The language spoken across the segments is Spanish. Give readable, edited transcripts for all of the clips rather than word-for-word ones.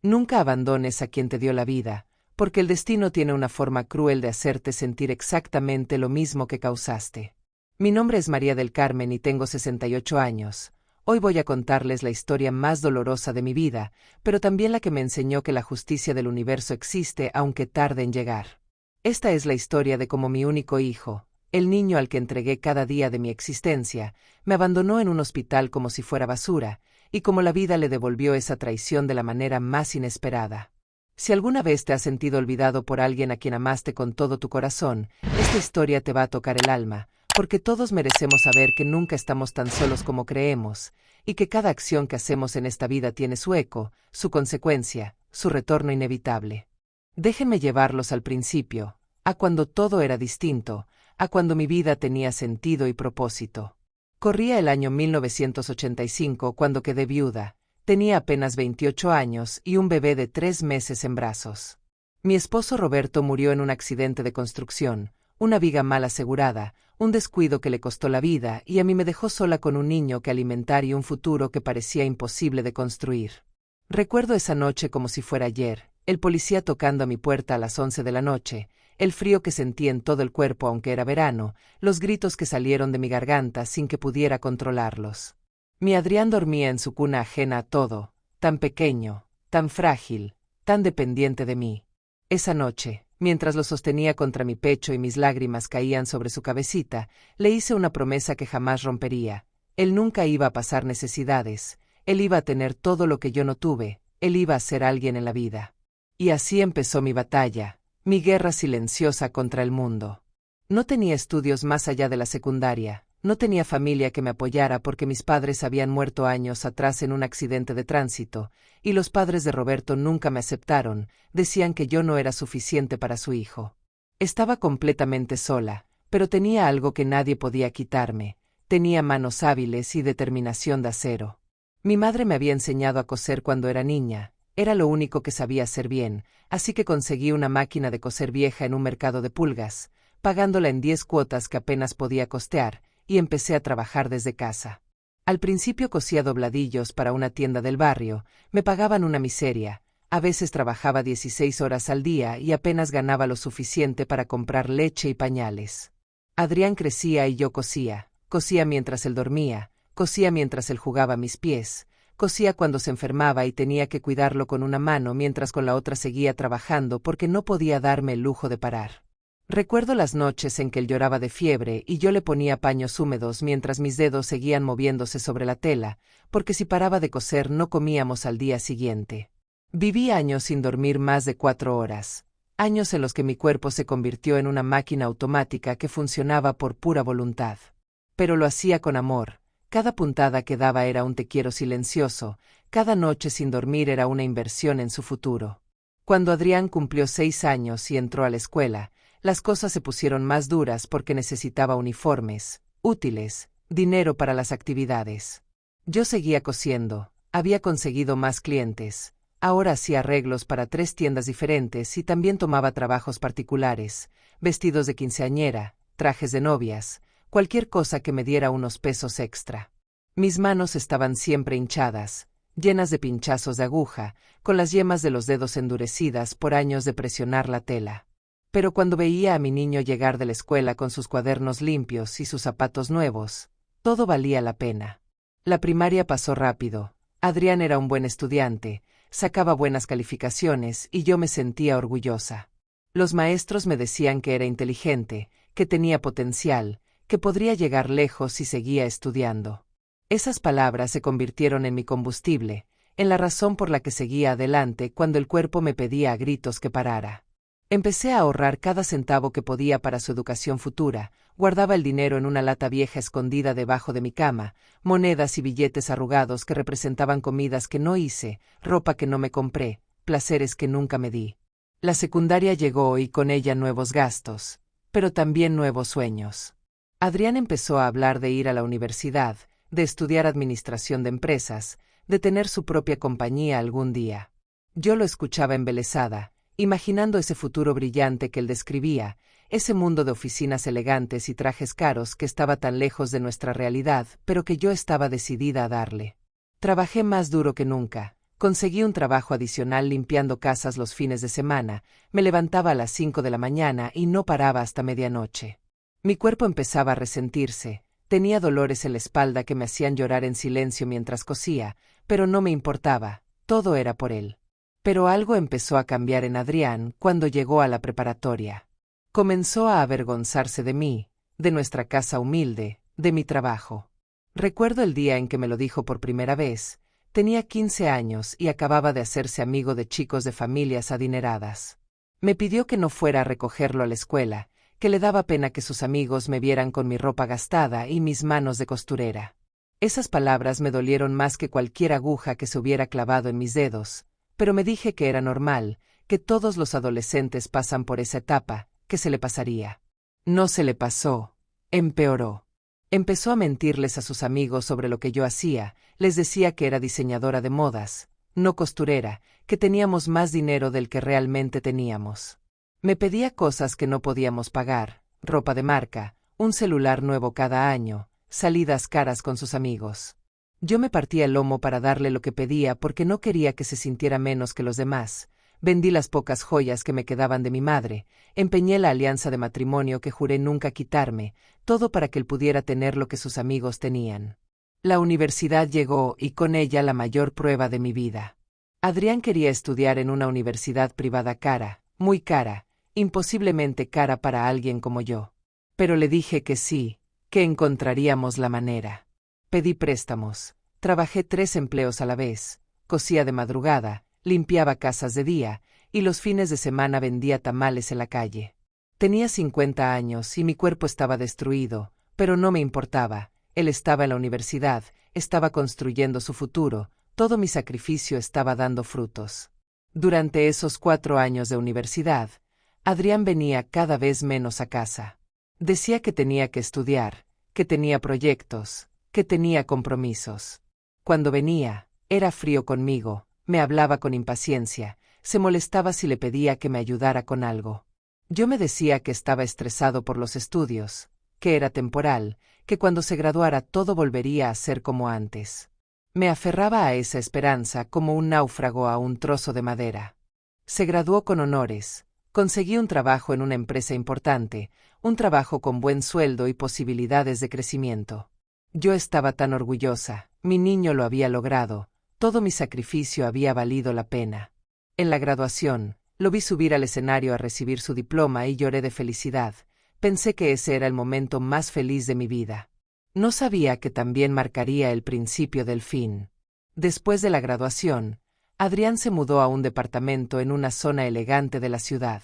Nunca abandones a quien te dio la vida, porque el destino tiene una forma cruel de hacerte sentir exactamente lo mismo que causaste. Mi nombre es María del Carmen y tengo 68 años. Hoy voy a contarles la historia más dolorosa de mi vida, pero también la que me enseñó que la justicia del universo existe aunque tarde en llegar. Esta es la historia de cómo mi único hijo, el niño al que entregué cada día de mi existencia, me abandonó en un hospital como si fuera basura, y cómo la vida le devolvió esa traición de la manera más inesperada. Si alguna vez te has sentido olvidado por alguien a quien amaste con todo tu corazón, esta historia te va a tocar el alma, porque todos merecemos saber que nunca estamos tan solos como creemos, y que cada acción que hacemos en esta vida tiene su eco, su consecuencia, su retorno inevitable. Déjenme llevarlos al principio, a cuando todo era distinto, a cuando mi vida tenía sentido y propósito. Corría el año 1985 cuando quedé viuda. Tenía apenas 28 años y un bebé de 3 meses en brazos. Mi esposo Roberto murió en un accidente de construcción, una viga mal asegurada, un descuido que le costó la vida y a mí me dejó sola con un niño que alimentar y un futuro que parecía imposible de construir. Recuerdo esa noche como si fuera ayer, el policía tocando a mi puerta a las 11 de la noche, el frío que sentí en todo el cuerpo aunque era verano, los gritos que salieron de mi garganta sin que pudiera controlarlos. Mi Adrián dormía en su cuna ajena a todo, tan pequeño, tan frágil, tan dependiente de mí. Esa noche, mientras lo sostenía contra mi pecho y mis lágrimas caían sobre su cabecita, le hice una promesa que jamás rompería. Él nunca iba a pasar necesidades, él iba a tener todo lo que yo no tuve, él iba a ser alguien en la vida. Y así empezó mi batalla, mi guerra silenciosa contra el mundo. No tenía estudios más allá de la secundaria. No tenía familia que me apoyara porque mis padres habían muerto años atrás en un accidente de tránsito, y los padres de Roberto nunca me aceptaron, decían que yo no era suficiente para su hijo. Estaba completamente sola, pero tenía algo que nadie podía quitarme, tenía manos hábiles y determinación de acero. Mi madre me había enseñado a coser cuando era niña, era lo único que sabía hacer bien, así que conseguí una máquina de coser vieja en un mercado de pulgas, pagándola en 10 cuotas que apenas podía costear, y empecé a trabajar desde casa. Al principio cosía dobladillos para una tienda del barrio, me pagaban una miseria, a veces trabajaba 16 horas al día y apenas ganaba lo suficiente para comprar leche y pañales. Adrián crecía y yo cosía mientras él dormía, cosía mientras él jugaba a mis pies, cosía cuando se enfermaba y tenía que cuidarlo con una mano mientras con la otra seguía trabajando porque no podía darme el lujo de parar. Recuerdo las noches en que él lloraba de fiebre y yo le ponía paños húmedos mientras mis dedos seguían moviéndose sobre la tela, porque si paraba de coser no comíamos al día siguiente. Viví años sin dormir más de 4 horas, años en los que mi cuerpo se convirtió en una máquina automática que funcionaba por pura voluntad. Pero lo hacía con amor, cada puntada que daba era un te quiero silencioso, cada noche sin dormir era una inversión en su futuro. Cuando Adrián cumplió 6 años y entró a la escuela, las cosas se pusieron más duras porque necesitaba uniformes, útiles, dinero para las actividades. Yo seguía cosiendo, había conseguido más clientes, ahora hacía arreglos para 3 tiendas diferentes y también tomaba trabajos particulares, vestidos de quinceañera, trajes de novias, cualquier cosa que me diera unos pesos extra. Mis manos estaban siempre hinchadas, llenas de pinchazos de aguja, con las yemas de los dedos endurecidas por años de presionar la tela. Pero cuando veía a mi niño llegar de la escuela con sus cuadernos limpios y sus zapatos nuevos, todo valía la pena. La primaria pasó rápido. Adrián era un buen estudiante, sacaba buenas calificaciones y yo me sentía orgullosa. Los maestros me decían que era inteligente, que tenía potencial, que podría llegar lejos si seguía estudiando. Esas palabras se convirtieron en mi combustible, en la razón por la que seguía adelante cuando el cuerpo me pedía a gritos que parara. Empecé a ahorrar cada centavo que podía para su educación futura, guardaba el dinero en una lata vieja escondida debajo de mi cama, monedas y billetes arrugados que representaban comidas que no hice, ropa que no me compré, placeres que nunca me di. La secundaria llegó y con ella nuevos gastos, pero también nuevos sueños. Adrián empezó a hablar de ir a la universidad, de estudiar administración de empresas, de tener su propia compañía algún día. Yo lo escuchaba embelesada, imaginando ese futuro brillante que él describía, ese mundo de oficinas elegantes y trajes caros que estaba tan lejos de nuestra realidad, pero que yo estaba decidida a darle. Trabajé más duro que nunca, Conseguí un trabajo adicional limpiando casas los fines de semana, me levantaba a las 5 de la mañana y no paraba hasta medianoche. Mi cuerpo empezaba a resentirse, tenía dolores en la espalda que me hacían llorar en silencio mientras cosía, pero no me importaba, todo era por él. Pero algo empezó a cambiar en Adrián cuando llegó a la preparatoria. Comenzó a avergonzarse de mí, de nuestra casa humilde, de mi trabajo. Recuerdo el día en que me lo dijo por primera vez. Tenía 15 años y acababa de hacerse amigo de chicos de familias adineradas. Me pidió que no fuera a recogerlo a la escuela, que le daba pena que sus amigos me vieran con mi ropa gastada y mis manos de costurera. Esas palabras me dolieron más que cualquier aguja que se hubiera clavado en mis dedos, pero me dije que era normal, que todos los adolescentes pasan por esa etapa, que se le pasaría. No se le pasó, empeoró. Empezó a mentirles a sus amigos sobre lo que yo hacía, les decía que era diseñadora de modas, no costurera, que teníamos más dinero del que realmente teníamos. Me pedía cosas que no podíamos pagar, ropa de marca, un celular nuevo cada año, salidas caras con sus amigos. Yo me partía el lomo para darle lo que pedía porque no quería que se sintiera menos que los demás. Vendí las pocas joyas que me quedaban de mi madre, empeñé la alianza de matrimonio que juré nunca quitarme, todo para que él pudiera tener lo que sus amigos tenían. La universidad llegó y con ella la mayor prueba de mi vida. Adrián quería estudiar en una universidad privada cara, muy cara, imposiblemente cara para alguien como yo. Pero le dije que sí, que encontraríamos la manera. Pedí préstamos, trabajé 3 empleos a la vez, cosía de madrugada, limpiaba casas de día, y los fines de semana vendía tamales en la calle. Tenía 50 años y mi cuerpo estaba destruido, pero no me importaba, él estaba en la universidad, estaba construyendo su futuro, todo mi sacrificio estaba dando frutos. Durante esos 4 años de universidad, Adrián venía cada vez menos a casa. Decía que tenía que estudiar, que tenía proyectos, que tenía compromisos. Cuando venía, era frío conmigo, me hablaba con impaciencia, se molestaba si le pedía que me ayudara con algo. Yo me decía que estaba estresado por los estudios, que era temporal, que cuando se graduara todo volvería a ser como antes. Me aferraba a esa esperanza como un náufrago a un trozo de madera. Se graduó con honores, conseguí un trabajo en una empresa importante, un trabajo con buen sueldo y posibilidades de crecimiento. Yo estaba tan orgullosa, mi niño lo había logrado, todo mi sacrificio había valido la pena. En la graduación, lo vi subir al escenario a recibir su diploma y lloré de felicidad. Pensé que ese era el momento más feliz de mi vida. No sabía que también marcaría el principio del fin. Después de la graduación, Adrián se mudó a un departamento en una zona elegante de la ciudad.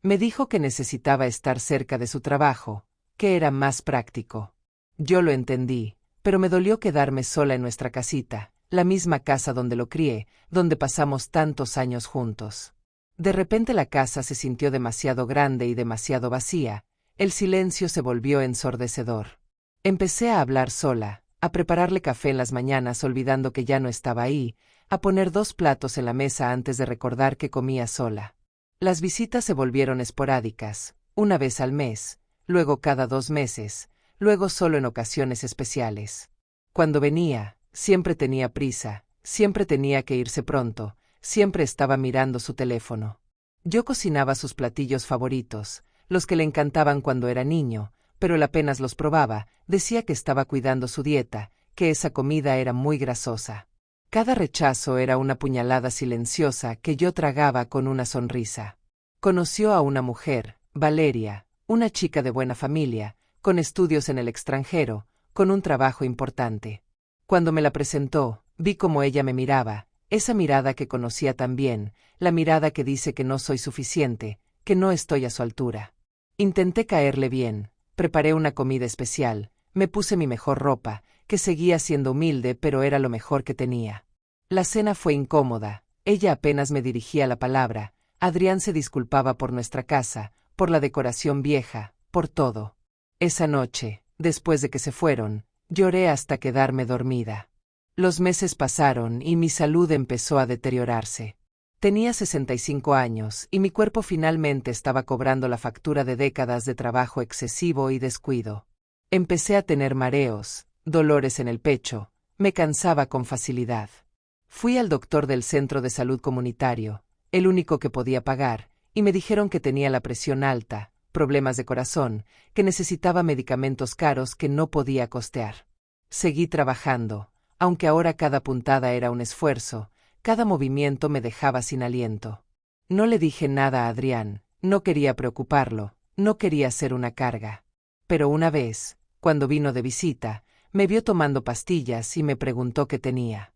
Me dijo que necesitaba estar cerca de su trabajo, que era más práctico. Yo lo entendí, pero me dolió quedarme sola en nuestra casita, la misma casa donde lo crié, donde pasamos tantos años juntos. De repente la casa se sintió demasiado grande y demasiado vacía, el silencio se volvió ensordecedor. Empecé a hablar sola, a prepararle café en las mañanas olvidando que ya no estaba ahí, a poner 2 platos en la mesa antes de recordar que comía sola. Las visitas se volvieron esporádicas, una vez al mes, luego cada 2 meses, luego solo en ocasiones especiales. Cuando venía, siempre tenía prisa, siempre tenía que irse pronto, siempre estaba mirando su teléfono. Yo cocinaba sus platillos favoritos, los que le encantaban cuando era niño, pero él apenas los probaba, decía que estaba cuidando su dieta, que esa comida era muy grasosa. Cada rechazo era una puñalada silenciosa que yo tragaba con una sonrisa. Conoció a una mujer, Valeria, una chica de buena familia, con estudios en el extranjero, con un trabajo importante. Cuando me la presentó, vi cómo ella me miraba, esa mirada que conocía tan bien, la mirada que dice que no soy suficiente, que no estoy a su altura. Intenté caerle bien, preparé una comida especial, me puse mi mejor ropa, que seguía siendo humilde pero era lo mejor que tenía. La cena fue incómoda, ella apenas me dirigía la palabra, Adrián se disculpaba por nuestra casa, por la decoración vieja, por todo. Esa noche, después de que se fueron, lloré hasta quedarme dormida. Los meses pasaron y mi salud empezó a deteriorarse. Tenía 65 años y mi cuerpo finalmente estaba cobrando la factura de décadas de trabajo excesivo y descuido. Empecé a tener mareos, dolores en el pecho, me cansaba con facilidad. Fui al doctor del centro de salud comunitario, el único que podía pagar, y me dijeron que tenía la presión alta, problemas de corazón, que necesitaba medicamentos caros que no podía costear. Seguí trabajando, aunque ahora cada puntada era un esfuerzo, cada movimiento me dejaba sin aliento. No le dije nada a Adrián, no quería preocuparlo, no quería ser una carga. Pero una vez, cuando vino de visita, me vio tomando pastillas y me preguntó qué tenía.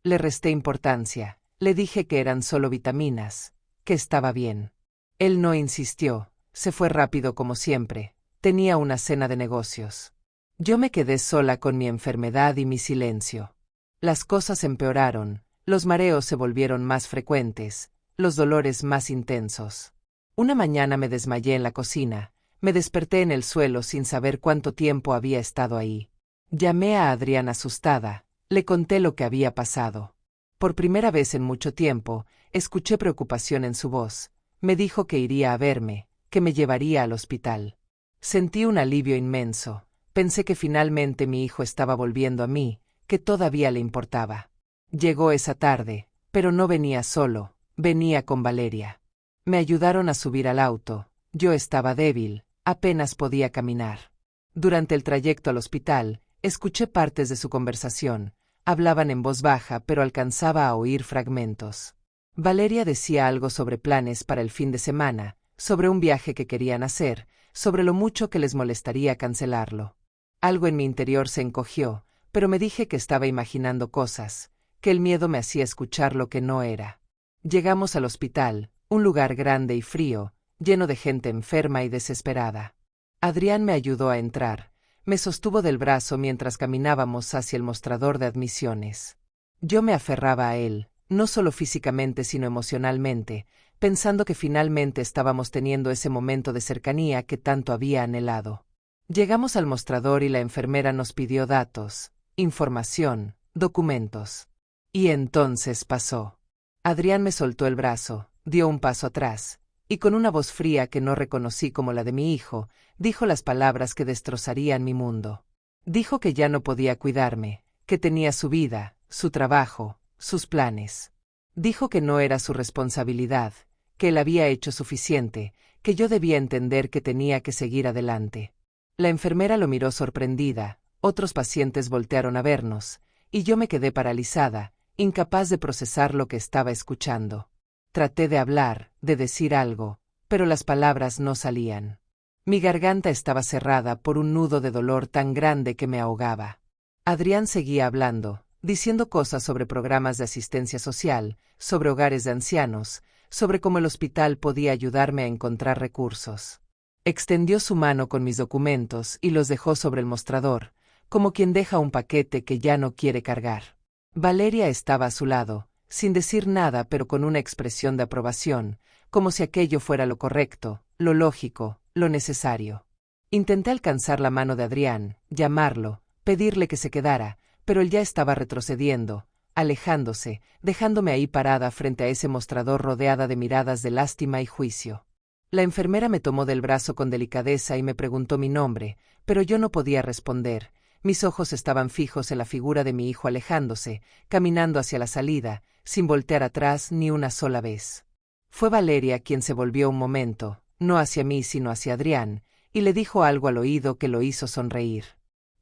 Le resté importancia, le dije que eran solo vitaminas, que estaba bien. Él no insistió, se fue rápido como siempre, tenía una cena de negocios. Yo me quedé sola con mi enfermedad y mi silencio. Las cosas empeoraron, los mareos se volvieron más frecuentes, los dolores más intensos. Una mañana me desmayé en la cocina, me desperté en el suelo sin saber cuánto tiempo había estado ahí. Llamé a Adrián asustada, le conté lo que había pasado. Por primera vez en mucho tiempo, escuché preocupación en su voz. Me dijo que iría a verme, que me llevaría al hospital. Sentí un alivio inmenso. Pensé que finalmente mi hijo estaba volviendo a mí, que todavía le importaba. Llegó esa tarde, pero no venía solo, venía con Valeria. Me ayudaron a subir al auto. Yo estaba débil, apenas podía caminar. Durante el trayecto al hospital, escuché partes de su conversación. Hablaban en voz baja, pero alcanzaba a oír fragmentos. Valeria decía algo sobre planes para el fin de semana, sobre un viaje que querían hacer, sobre lo mucho que les molestaría cancelarlo. Algo en mi interior se encogió, pero me dije que estaba imaginando cosas, que el miedo me hacía escuchar lo que no era. Llegamos al hospital, un lugar grande y frío, lleno de gente enferma y desesperada. Adrián me ayudó a entrar. Me sostuvo del brazo mientras caminábamos hacia el mostrador de admisiones. Yo me aferraba a él, no solo físicamente sino emocionalmente, pensando que finalmente estábamos teniendo ese momento de cercanía que tanto había anhelado. Llegamos al mostrador y la enfermera nos pidió datos, información, documentos. Y entonces pasó. Adrián me soltó el brazo, dio un paso atrás, y con una voz fría que no reconocí como la de mi hijo, dijo las palabras que destrozarían mi mundo. Dijo que ya no podía cuidarme, que tenía su vida, su trabajo, sus planes. Dijo que no era su responsabilidad, que él había hecho suficiente, que yo debía entender que tenía que seguir adelante. La enfermera lo miró sorprendida, otros pacientes voltearon a vernos, y yo me quedé paralizada, incapaz de procesar lo que estaba escuchando. Traté de hablar, de decir algo, pero las palabras no salían. Mi garganta estaba cerrada por un nudo de dolor tan grande que me ahogaba. Adrián seguía hablando, diciendo cosas sobre programas de asistencia social, sobre hogares de ancianos, sobre cómo el hospital podía ayudarme a encontrar recursos. Extendió su mano con mis documentos y los dejó sobre el mostrador, como quien deja un paquete que ya no quiere cargar. Valeria estaba a su lado, sin decir nada pero con una expresión de aprobación, como si aquello fuera lo correcto, lo lógico, lo necesario. Intenté alcanzar la mano de Adrián, llamarlo, pedirle que se quedara, pero él ya estaba retrocediendo, alejándose, dejándome ahí parada frente a ese mostrador rodeada de miradas de lástima y juicio. La enfermera me tomó del brazo con delicadeza y me preguntó mi nombre, pero yo no podía responder. Mis ojos estaban fijos en la figura de mi hijo alejándose, caminando hacia la salida, sin voltear atrás ni una sola vez. Fue Valeria quien se volvió un momento, no hacia mí sino hacia Adrián, y le dijo algo al oído que lo hizo sonreír.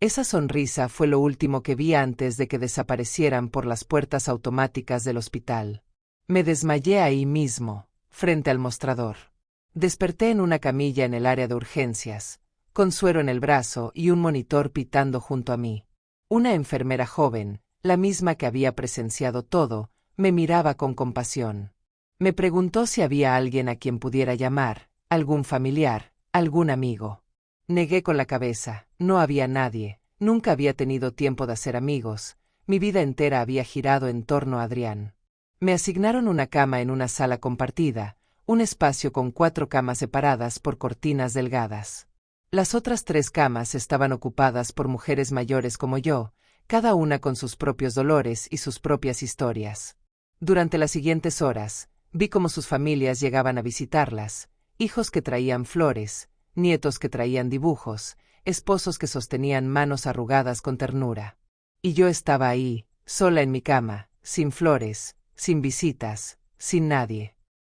Esa sonrisa fue lo último que vi antes de que desaparecieran por las puertas automáticas del hospital. Me desmayé ahí mismo, frente al mostrador. Desperté en una camilla en el área de urgencias, con suero en el brazo y un monitor pitando junto a mí. Una enfermera joven, la misma que había presenciado todo, me miraba con compasión. Me preguntó si había alguien a quien pudiera llamar, algún familiar, algún amigo. Negué con la cabeza, no había nadie, nunca había tenido tiempo de hacer amigos, mi vida entera había girado en torno a Adrián. Me asignaron una cama en una sala compartida, un espacio con 4 camas separadas por cortinas delgadas. Las otras 3 camas estaban ocupadas por mujeres mayores como yo, cada una con sus propios dolores y sus propias historias. Durante las siguientes horas, vi cómo sus familias llegaban a visitarlas, hijos que traían flores, nietos que traían dibujos, esposos que sostenían manos arrugadas con ternura. Y yo estaba ahí, sola en mi cama, sin flores, sin visitas, sin nadie.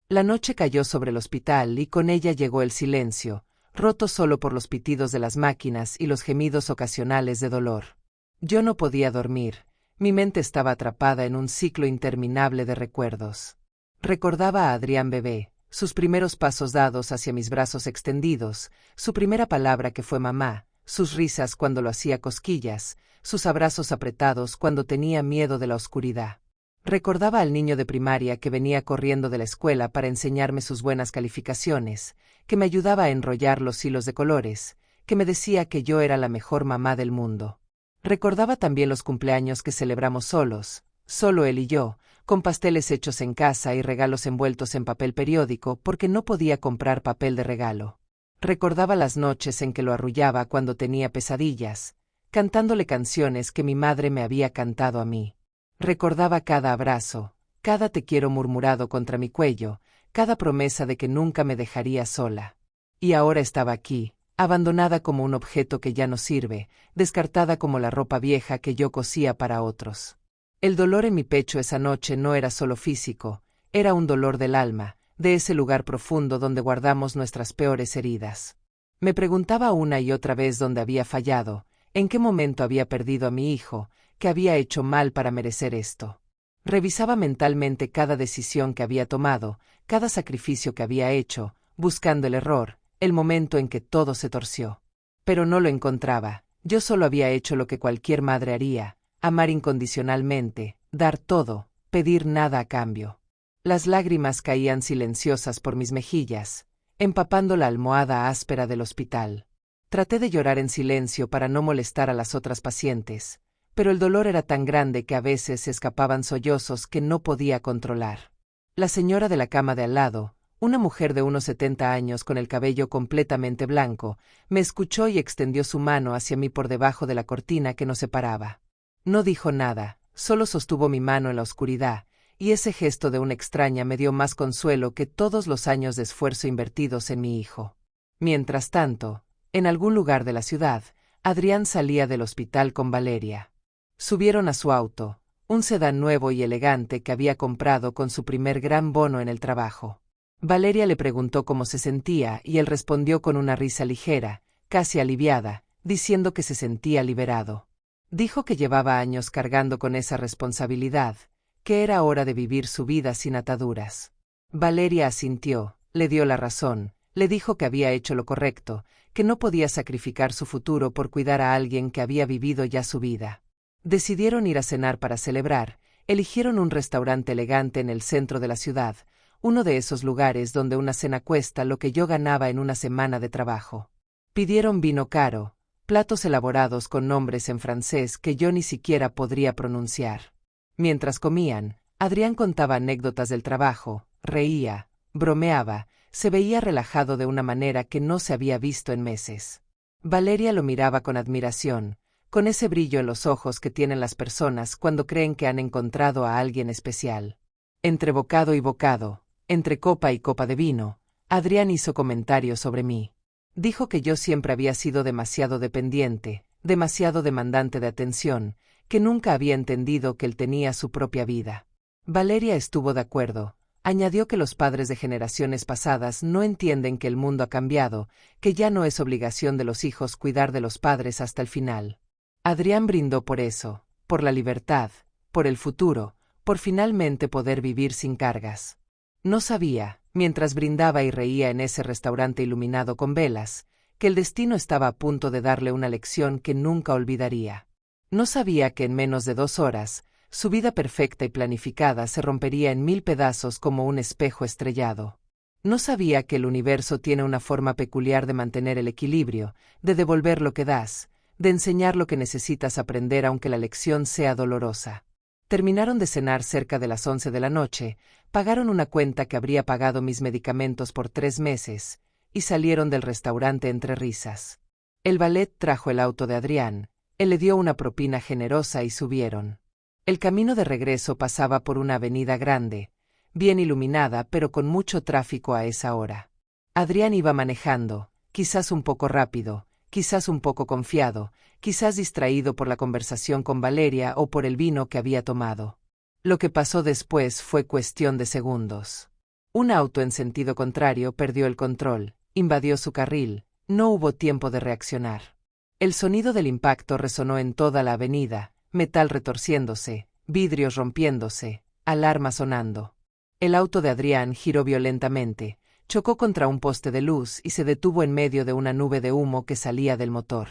La noche cayó sobre el hospital y con ella llegó el silencio, roto solo por los pitidos de las máquinas y los gemidos ocasionales de dolor. Yo no podía dormir, mi mente estaba atrapada en un ciclo interminable de recuerdos. Recordaba a Adrián bebé, sus primeros pasos dados hacia mis brazos extendidos, su primera palabra que fue mamá, sus risas cuando lo hacía cosquillas, sus abrazos apretados cuando tenía miedo de la oscuridad. Recordaba al niño de primaria que venía corriendo de la escuela para enseñarme sus buenas calificaciones, que me ayudaba a enrollar los hilos de colores, que me decía que yo era la mejor mamá del mundo. Recordaba también los cumpleaños que celebramos solos, solo él y yo, con pasteles hechos en casa y regalos envueltos en papel periódico porque no podía comprar papel de regalo. Recordaba las noches en que lo arrullaba cuando tenía pesadillas, cantándole canciones que mi madre me había cantado a mí. Recordaba cada abrazo, cada te quiero murmurado contra mi cuello, cada promesa de que nunca me dejaría sola. Y ahora estaba aquí, abandonada como un objeto que ya no sirve, descartada como la ropa vieja que yo cosía para otros. El dolor en mi pecho esa noche no era solo físico, era un dolor del alma, de ese lugar profundo donde guardamos nuestras peores heridas. Me preguntaba una y otra vez dónde había fallado, en qué momento había perdido a mi hijo, qué había hecho mal para merecer esto. Revisaba mentalmente cada decisión que había tomado, cada sacrificio que había hecho, buscando el error, el momento en que todo se torció. Pero no lo encontraba, yo solo había hecho lo que cualquier madre haría, amar incondicionalmente, dar todo, pedir nada a cambio. Las lágrimas caían silenciosas por mis mejillas, empapando la almohada áspera del hospital. Traté de llorar en silencio para no molestar a las otras pacientes, pero el dolor era tan grande que a veces se escapaban sollozos que no podía controlar. La señora de la cama de al lado, una mujer de unos 70 años con el cabello completamente blanco, me escuchó y extendió su mano hacia mí por debajo de la cortina que nos separaba. No dijo nada, solo sostuvo mi mano en la oscuridad, y ese gesto de una extraña me dio más consuelo que todos los años de esfuerzo invertidos en mi hijo. Mientras tanto, en algún lugar de la ciudad, Adrián salía del hospital con Valeria. Subieron a su auto, un sedán nuevo y elegante que había comprado con su primer gran bono en el trabajo. Valeria le preguntó cómo se sentía y él respondió con una risa ligera, casi aliviada, diciendo que se sentía liberado. Dijo que llevaba años cargando con esa responsabilidad, que era hora de vivir su vida sin ataduras. Valeria asintió, le dio la razón, le dijo que había hecho lo correcto, que no podía sacrificar su futuro por cuidar a alguien que había vivido ya su vida. Decidieron ir a cenar para celebrar, eligieron un restaurante elegante en el centro de la ciudad, uno de esos lugares donde una cena cuesta lo que yo ganaba en una semana de trabajo. Pidieron vino caro, platos elaborados con nombres en francés que yo ni siquiera podría pronunciar. Mientras comían, Adrián contaba anécdotas del trabajo, reía, bromeaba, se veía relajado de una manera que no se había visto en meses. Valeria lo miraba con admiración, con ese brillo en los ojos que tienen las personas cuando creen que han encontrado a alguien especial. Entre bocado y bocado, entre copa y copa de vino, Adrián hizo comentarios sobre mí. Dijo que yo siempre había sido demasiado dependiente, demasiado demandante de atención, que nunca había entendido que él tenía su propia vida. Valeria estuvo de acuerdo. Añadió que los padres de generaciones pasadas no entienden que el mundo ha cambiado, que ya no es obligación de los hijos cuidar de los padres hasta el final. Adrián brindó por eso, por la libertad, por el futuro, por finalmente poder vivir sin cargas. No sabía, mientras brindaba y reía en ese restaurante iluminado con velas, que el destino estaba a punto de darle una lección que nunca olvidaría. No sabía que en menos de 2 horas, su vida perfecta y planificada se rompería en 1000 pedazos como un espejo estrellado. No sabía que el universo tiene una forma peculiar de mantener el equilibrio, de devolver lo que das, de enseñar lo que necesitas aprender aunque la lección sea dolorosa. Terminaron de cenar cerca de las 11 de la noche, pagaron una cuenta que habría pagado mis medicamentos por 3 meses, y salieron del restaurante entre risas. El valet trajo el auto de Adrián, él le dio una propina generosa y subieron. El camino de regreso pasaba por una avenida grande, bien iluminada pero con mucho tráfico a esa hora. Adrián iba manejando, quizás un poco rápido, quizás un poco confiado, quizás distraído por la conversación con Valeria o por el vino que había tomado. Lo que pasó después fue cuestión de segundos. Un auto en sentido contrario perdió el control, invadió su carril, no hubo tiempo de reaccionar. El sonido del impacto resonó en toda la avenida, metal retorciéndose, vidrios rompiéndose, alarma sonando. El auto de Adrián giró violentamente, chocó contra un poste de luz y se detuvo en medio de una nube de humo que salía del motor.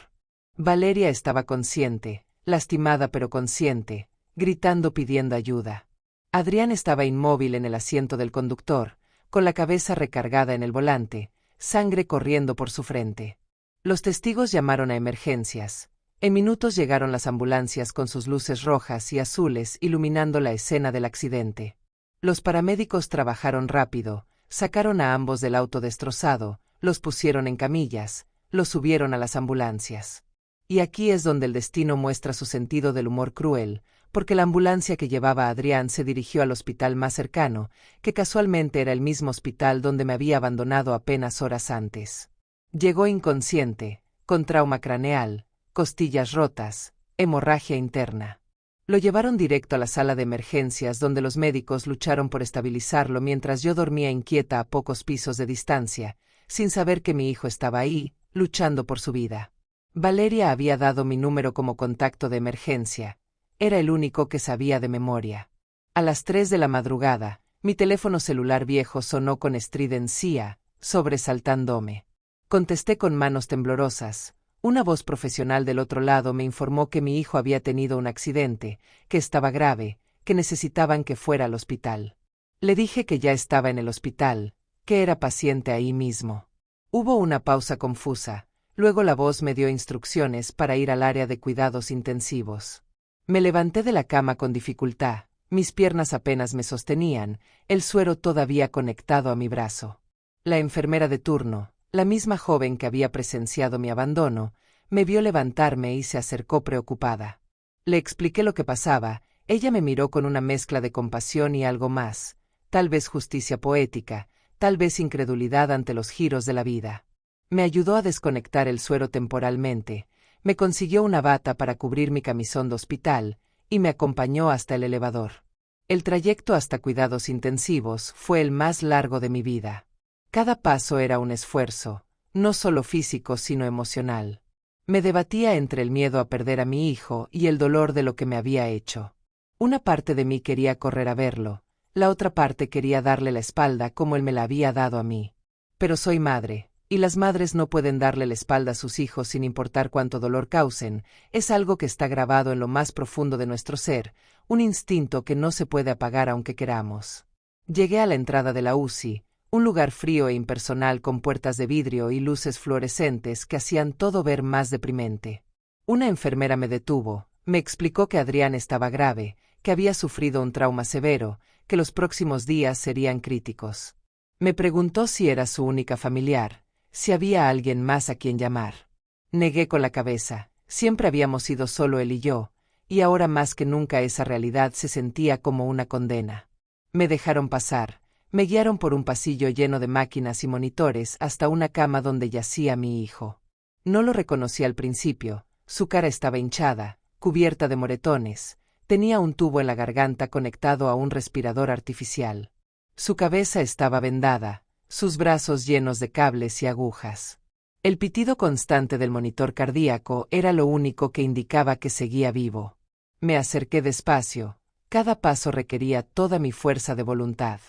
Valeria estaba consciente, lastimada pero consciente, gritando pidiendo ayuda. Adrián estaba inmóvil en el asiento del conductor, con la cabeza recargada en el volante, sangre corriendo por su frente. Los testigos llamaron a emergencias. En minutos llegaron las ambulancias con sus luces rojas y azules iluminando la escena del accidente. Los paramédicos trabajaron rápido, sacaron a ambos del auto destrozado, los pusieron en camillas, los subieron a las ambulancias. Y aquí es donde el destino muestra su sentido del humor cruel, porque la ambulancia que llevaba a Adrián se dirigió al hospital más cercano, que casualmente era el mismo hospital donde me había abandonado apenas horas antes. Llegó inconsciente, con trauma craneal, costillas rotas, hemorragia interna. Lo llevaron directo a la sala de emergencias donde los médicos lucharon por estabilizarlo mientras yo dormía inquieta a pocos pisos de distancia, sin saber que mi hijo estaba ahí, luchando por su vida. Valeria había dado mi número como contacto de emergencia. Era el único que sabía de memoria. A las 3 de la madrugada, mi teléfono celular viejo sonó con estridencia, sobresaltándome. Contesté con manos temblorosas. Una voz profesional del otro lado me informó que mi hijo había tenido un accidente, que estaba grave, que necesitaban que fuera al hospital. Le dije que ya estaba en el hospital, que era paciente ahí mismo. Hubo una pausa confusa, luego la voz me dio instrucciones para ir al área de cuidados intensivos. Me levanté de la cama con dificultad, mis piernas apenas me sostenían, el suero todavía conectado a mi brazo. La enfermera de turno, la misma joven que había presenciado mi abandono, me vio levantarme y se acercó preocupada. Le expliqué lo que pasaba, ella me miró con una mezcla de compasión y algo más, tal vez justicia poética, tal vez incredulidad ante los giros de la vida. Me ayudó a desconectar el suero temporalmente, me consiguió una bata para cubrir mi camisón de hospital, y me acompañó hasta el elevador. El trayecto hasta cuidados intensivos fue el más largo de mi vida. Cada paso era un esfuerzo, no solo físico sino emocional. Me debatía entre el miedo a perder a mi hijo y el dolor de lo que me había hecho. Una parte de mí quería correr a verlo, la otra parte quería darle la espalda como él me la había dado a mí. Pero soy madre, y las madres no pueden darle la espalda a sus hijos sin importar cuánto dolor causen, es algo que está grabado en lo más profundo de nuestro ser, un instinto que no se puede apagar aunque queramos. Llegué a la entrada de la UCI, un lugar frío e impersonal con puertas de vidrio y luces fluorescentes que hacían todo ver más deprimente. Una enfermera me detuvo, me explicó que Adrián estaba grave, que había sufrido un trauma severo, que los próximos días serían críticos. Me preguntó si era su única familiar, si había alguien más a quien llamar. Negué con la cabeza, siempre habíamos sido solo él y yo, y ahora más que nunca esa realidad se sentía como una condena. Me dejaron pasar. Me guiaron por un pasillo lleno de máquinas y monitores hasta una cama donde yacía mi hijo. No lo reconocí al principio, su cara estaba hinchada, cubierta de moretones, tenía un tubo en la garganta conectado a un respirador artificial. Su cabeza estaba vendada, sus brazos llenos de cables y agujas. El pitido constante del monitor cardíaco era lo único que indicaba que seguía vivo. Me acerqué despacio, cada paso requería toda mi fuerza de voluntad.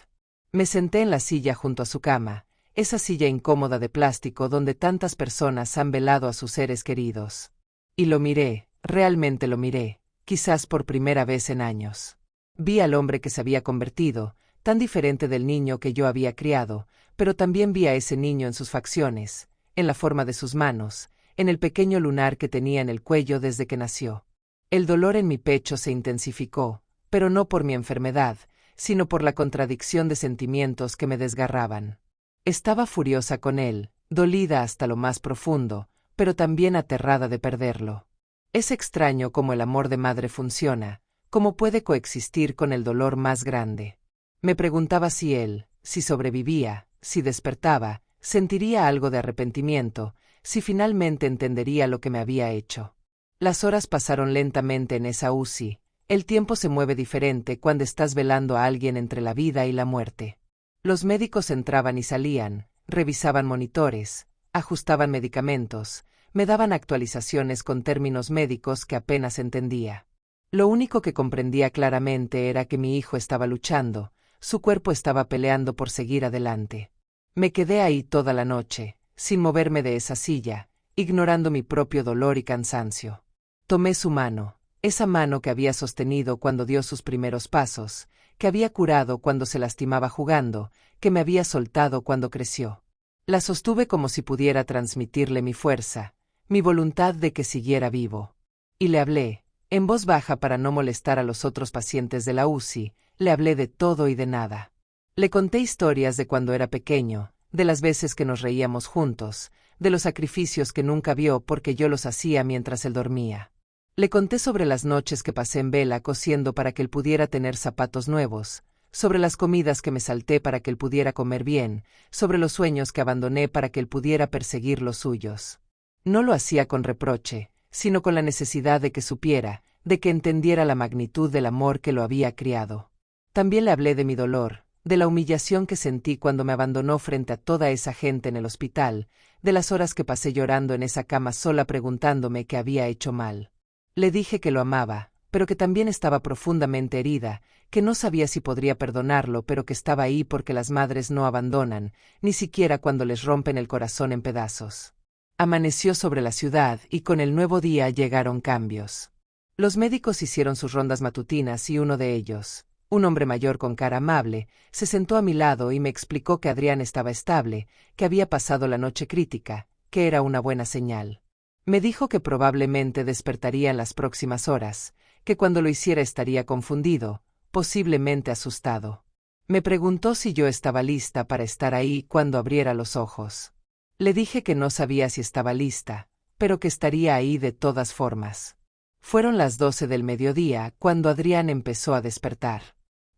Me senté en la silla junto a su cama, esa silla incómoda de plástico donde tantas personas han velado a sus seres queridos. Y lo miré, realmente lo miré, quizás por primera vez en años. Vi al hombre que se había convertido, tan diferente del niño que yo había criado, pero también vi a ese niño en sus facciones, en la forma de sus manos, en el pequeño lunar que tenía en el cuello desde que nació. El dolor en mi pecho se intensificó, pero no por mi enfermedad, sino por la contradicción de sentimientos que me desgarraban. Estaba furiosa con él, dolida hasta lo más profundo, pero también aterrada de perderlo. Es extraño cómo el amor de madre funciona, cómo puede coexistir con el dolor más grande. Me preguntaba si él, si sobrevivía, si despertaba, sentiría algo de arrepentimiento, si finalmente entendería lo que me había hecho. Las horas pasaron lentamente en esa UCI, El tiempo se mueve diferente cuando estás velando a alguien entre la vida y la muerte. Los médicos entraban y salían, revisaban monitores, ajustaban medicamentos, me daban actualizaciones con términos médicos que apenas entendía. Lo único que comprendía claramente era que mi hijo estaba luchando, su cuerpo estaba peleando por seguir adelante. Me quedé ahí toda la noche, sin moverme de esa silla, ignorando mi propio dolor y cansancio. Tomé su mano, esa mano que había sostenido cuando dio sus primeros pasos, que había curado cuando se lastimaba jugando, que me había soltado cuando creció. La sostuve como si pudiera transmitirle mi fuerza, mi voluntad de que siguiera vivo. Y le hablé, en voz baja para no molestar a los otros pacientes de la UCI, le hablé de todo y de nada. Le conté historias de cuando era pequeño, de las veces que nos reíamos juntos, de los sacrificios que nunca vio porque yo los hacía mientras él dormía. Le conté sobre las noches que pasé en vela cosiendo para que él pudiera tener zapatos nuevos, sobre las comidas que me salté para que él pudiera comer bien, sobre los sueños que abandoné para que él pudiera perseguir los suyos. No lo hacía con reproche, sino con la necesidad de que supiera, de que entendiera la magnitud del amor que lo había criado. También le hablé de mi dolor, de la humillación que sentí cuando me abandonó frente a toda esa gente en el hospital, de las horas que pasé llorando en esa cama sola preguntándome qué había hecho mal. Le dije que lo amaba, pero que también estaba profundamente herida, que no sabía si podría perdonarlo, pero que estaba ahí porque las madres no abandonan, ni siquiera cuando les rompen el corazón en pedazos. Amaneció sobre la ciudad y con el nuevo día llegaron cambios. Los médicos hicieron sus rondas matutinas y uno de ellos, un hombre mayor con cara amable, se sentó a mi lado y me explicó que Adrián estaba estable, que había pasado la noche crítica, que era una buena señal. Me dijo que probablemente despertaría en las próximas horas, que cuando lo hiciera estaría confundido, posiblemente asustado. Me preguntó si yo estaba lista para estar ahí cuando abriera los ojos. Le dije que no sabía si estaba lista, pero que estaría ahí de todas formas. Fueron las 12 del mediodía cuando Adrián empezó a despertar.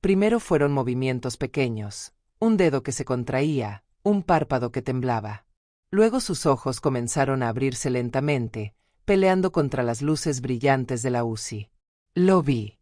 Primero fueron movimientos pequeños, un dedo que se contraía, un párpado que temblaba. Luego sus ojos comenzaron a abrirse lentamente, peleando contra las luces brillantes de la UCI. Lo vi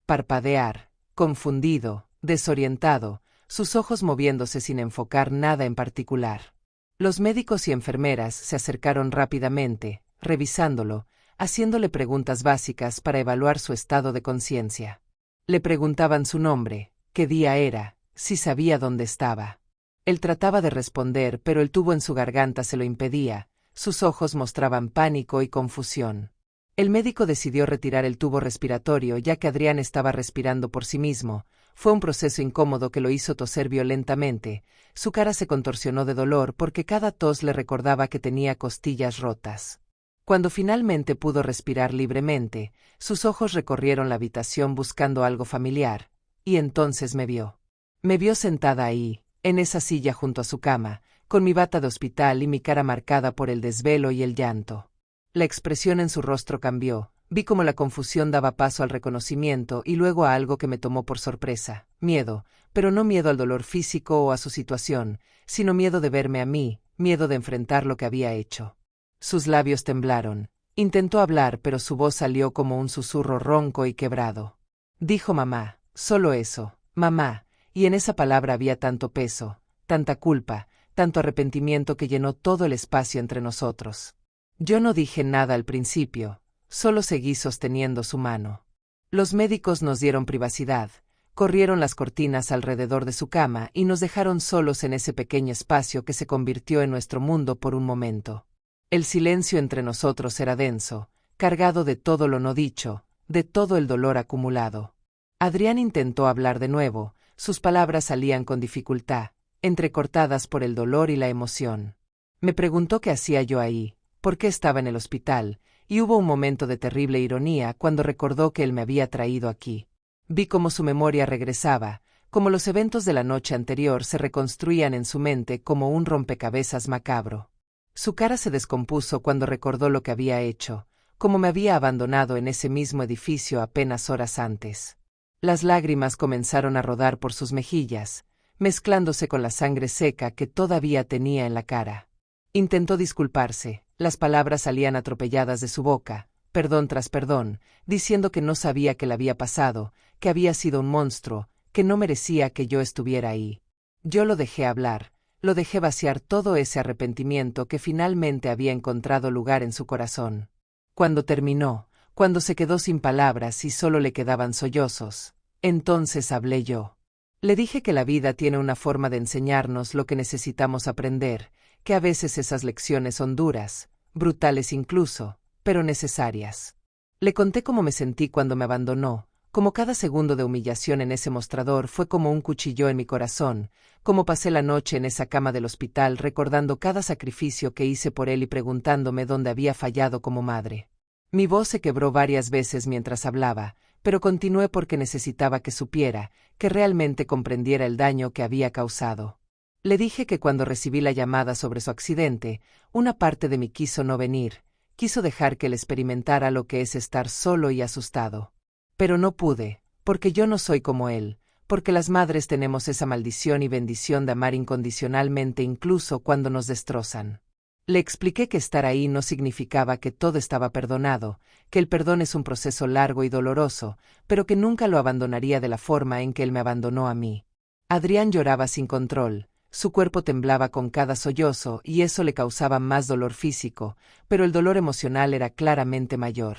parpadear, confundido, desorientado, sus ojos moviéndose sin enfocar nada en particular. Los médicos y enfermeras se acercaron rápidamente, revisándolo, haciéndole preguntas básicas para evaluar su estado de conciencia. Le preguntaban su nombre, qué día era, si sabía dónde estaba. Él trataba de responder, pero el tubo en su garganta se lo impedía, sus ojos mostraban pánico y confusión. El médico decidió retirar el tubo respiratorio ya que Adrián estaba respirando por sí mismo. Fue un proceso incómodo que lo hizo toser violentamente, su cara se contorsionó de dolor porque cada tos le recordaba que tenía costillas rotas. Cuando finalmente pudo respirar libremente, sus ojos recorrieron la habitación buscando algo familiar, y entonces me vio. Me vio sentada ahí, en esa silla junto a su cama, con mi bata de hospital y mi cara marcada por el desvelo y el llanto. La expresión en su rostro cambió, vi cómo la confusión daba paso al reconocimiento y luego a algo que me tomó por sorpresa, miedo, pero no miedo al dolor físico o a su situación, sino miedo de verme a mí, miedo de enfrentar lo que había hecho. Sus labios temblaron. Intentó hablar, pero su voz salió como un susurro ronco y quebrado. Dijo mamá, solo eso, mamá, y en esa palabra había tanto peso, tanta culpa, tanto arrepentimiento que llenó todo el espacio entre nosotros. Yo no dije nada al principio, solo seguí sosteniendo su mano. Los médicos nos dieron privacidad, corrieron las cortinas alrededor de su cama y nos dejaron solos en ese pequeño espacio que se convirtió en nuestro mundo por un momento. El silencio entre nosotros era denso, cargado de todo lo no dicho, de todo el dolor acumulado. Adrián intentó hablar de nuevo, sus palabras salían con dificultad, entrecortadas por el dolor y la emoción. Me preguntó qué hacía yo ahí, por qué estaba en el hospital, y hubo un momento de terrible ironía cuando recordó que él me había traído aquí. Vi cómo su memoria regresaba, cómo los eventos de la noche anterior se reconstruían en su mente como un rompecabezas macabro. Su cara se descompuso cuando recordó lo que había hecho, cómo me había abandonado en ese mismo edificio apenas horas antes. Las lágrimas comenzaron a rodar por sus mejillas, mezclándose con la sangre seca que todavía tenía en la cara. Intentó disculparse, las palabras salían atropelladas de su boca, perdón tras perdón, diciendo que no sabía qué le había pasado, que había sido un monstruo, que no merecía que yo estuviera ahí. Yo lo dejé hablar, lo dejé vaciar todo ese arrepentimiento que finalmente había encontrado lugar en su corazón. Cuando terminó, cuando se quedó sin palabras y solo le quedaban sollozos, entonces hablé yo. Le dije que la vida tiene una forma de enseñarnos lo que necesitamos aprender, que a veces esas lecciones son duras, brutales incluso, pero necesarias. Le conté cómo me sentí cuando me abandonó, cómo cada segundo de humillación en ese mostrador fue como un cuchillo en mi corazón, cómo pasé la noche en esa cama del hospital recordando cada sacrificio que hice por él y preguntándome dónde había fallado como madre. Mi voz se quebró varias veces mientras hablaba, pero continué porque necesitaba que supiera, que realmente comprendiera el daño que había causado. Le dije que cuando recibí la llamada sobre su accidente, una parte de mí quiso no venir, quiso dejar que él experimentara lo que es estar solo y asustado. Pero no pude, porque yo no soy como él, porque las madres tenemos esa maldición y bendición de amar incondicionalmente incluso cuando nos destrozan. Le expliqué que estar ahí no significaba que todo estaba perdonado, que el perdón es un proceso largo y doloroso, pero que nunca lo abandonaría de la forma en que él me abandonó a mí. Adrián lloraba sin control, su cuerpo temblaba con cada sollozo y eso le causaba más dolor físico, pero el dolor emocional era claramente mayor.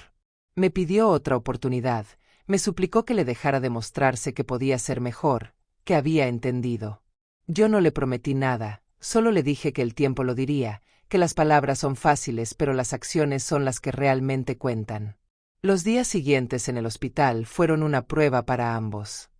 Me pidió otra oportunidad. Me suplicó que le dejara demostrarse que podía ser mejor, que había entendido. Yo no le prometí nada, solo le dije que el tiempo lo diría, que las palabras son fáciles pero las acciones son las que realmente cuentan. Los días siguientes en el hospital fueron una prueba para ambos.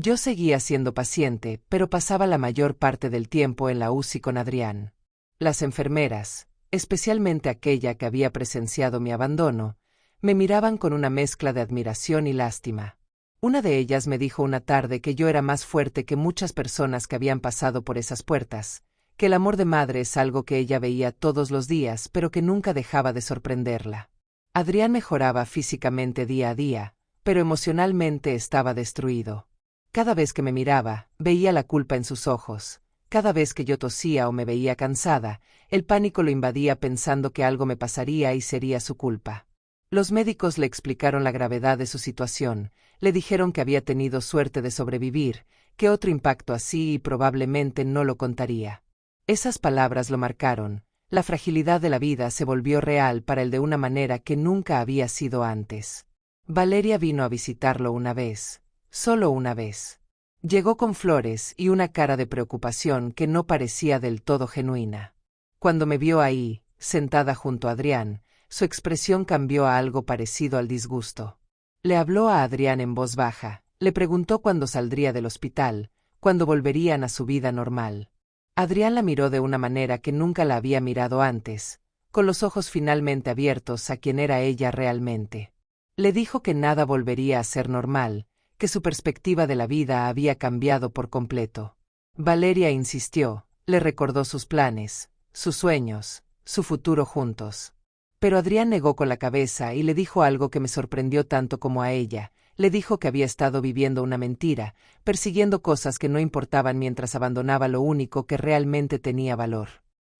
Yo seguía siendo paciente, pero pasaba la mayor parte del tiempo en la UCI con Adrián. Las enfermeras, especialmente aquella que había presenciado mi abandono, me miraban con una mezcla de admiración y lástima. Una de ellas me dijo una tarde que yo era más fuerte que muchas personas que habían pasado por esas puertas, que el amor de madre es algo que ella veía todos los días pero que nunca dejaba de sorprenderla. Adrián mejoraba físicamente día a día, pero emocionalmente estaba destruido. Cada vez que me miraba, veía la culpa en sus ojos. Cada vez que yo tosía o me veía cansada, el pánico lo invadía pensando que algo me pasaría y sería su culpa. Los médicos le explicaron la gravedad de su situación, le dijeron que había tenido suerte de sobrevivir, que otro impacto así y probablemente no lo contaría. Esas palabras lo marcaron, la fragilidad de la vida se volvió real para él de una manera que nunca había sido antes. Valeria vino a visitarlo una vez, solo una vez. Llegó con flores y una cara de preocupación que no parecía del todo genuina. Cuando me vio ahí, sentada junto a Adrián, su expresión cambió a algo parecido al disgusto. Le habló a Adrián en voz baja, le preguntó cuándo saldría del hospital, cuándo volverían a su vida normal. Adrián la miró de una manera que nunca la había mirado antes, con los ojos finalmente abiertos a quién era ella realmente. Le dijo que nada volvería a ser normal, que su perspectiva de la vida había cambiado por completo. Valeria insistió, le recordó sus planes, sus sueños, su futuro juntos. Pero Adrián negó con la cabeza y le dijo algo que me sorprendió tanto como a ella. Le dijo que había estado viviendo una mentira, persiguiendo cosas que no importaban mientras abandonaba lo único que realmente tenía valor.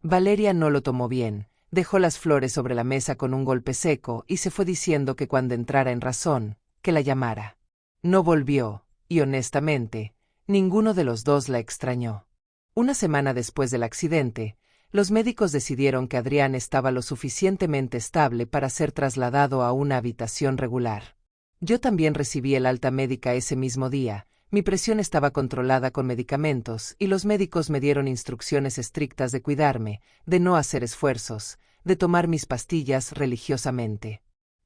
Valeria no lo tomó bien, dejó las flores sobre la mesa con un golpe seco y se fue diciendo que cuando entrara en razón, que la llamara. No volvió, y honestamente, ninguno de los dos la extrañó. Una semana después del accidente, los médicos decidieron que Adrián estaba lo suficientemente estable para ser trasladado a una habitación regular. Yo también recibí el alta médica ese mismo día, mi presión estaba controlada con medicamentos y los médicos me dieron instrucciones estrictas de cuidarme, de no hacer esfuerzos, de tomar mis pastillas religiosamente.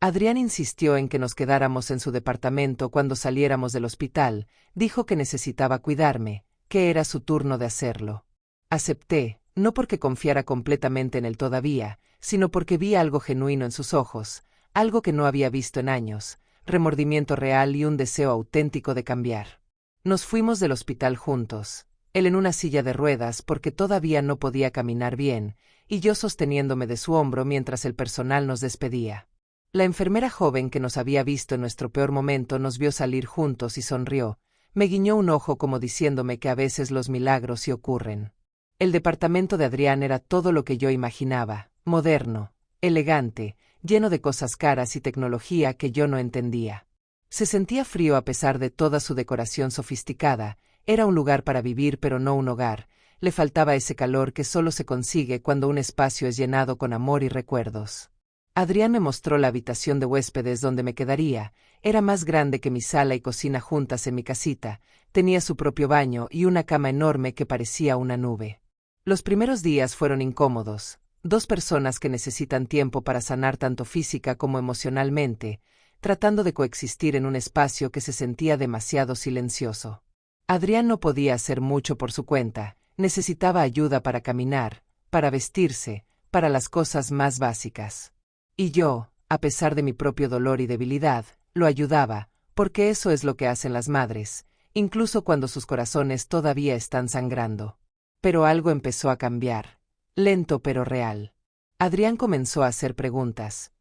Adrián insistió en que nos quedáramos en su departamento cuando saliéramos del hospital, dijo que necesitaba cuidarme, que era su turno de hacerlo. Acepté, no porque confiara completamente en él todavía, sino porque vi algo genuino en sus ojos, algo que no había visto en años, remordimiento real y un deseo auténtico de cambiar. Nos fuimos del hospital juntos, él en una silla de ruedas porque todavía no podía caminar bien, y yo sosteniéndome de su hombro mientras el personal nos despedía. La enfermera joven que nos había visto en nuestro peor momento nos vio salir juntos y sonrió, me guiñó un ojo como diciéndome que a veces los milagros sí ocurren. El departamento de Adrián era todo lo que yo imaginaba, moderno, elegante, lleno de cosas caras y tecnología que yo no entendía. Se sentía frío a pesar de toda su decoración sofisticada, era un lugar para vivir pero no un hogar, le faltaba ese calor que solo se consigue cuando un espacio es llenado con amor y recuerdos. Adrián me mostró la habitación de huéspedes donde me quedaría, era más grande que mi sala y cocina juntas en mi casita, tenía su propio baño y una cama enorme que parecía una nube. Los primeros días fueron incómodos, dos personas que necesitan tiempo para sanar tanto física como emocionalmente, tratando de coexistir en un espacio que se sentía demasiado silencioso. Adrián no podía hacer mucho por su cuenta, necesitaba ayuda para caminar, para vestirse, para las cosas más básicas. Y yo, a pesar de mi propio dolor y debilidad, lo ayudaba, porque eso es lo que hacen las madres, incluso cuando sus corazones todavía están sangrando. Pero algo empezó a cambiar, lento pero real. Adrián comenzó a hacer preguntas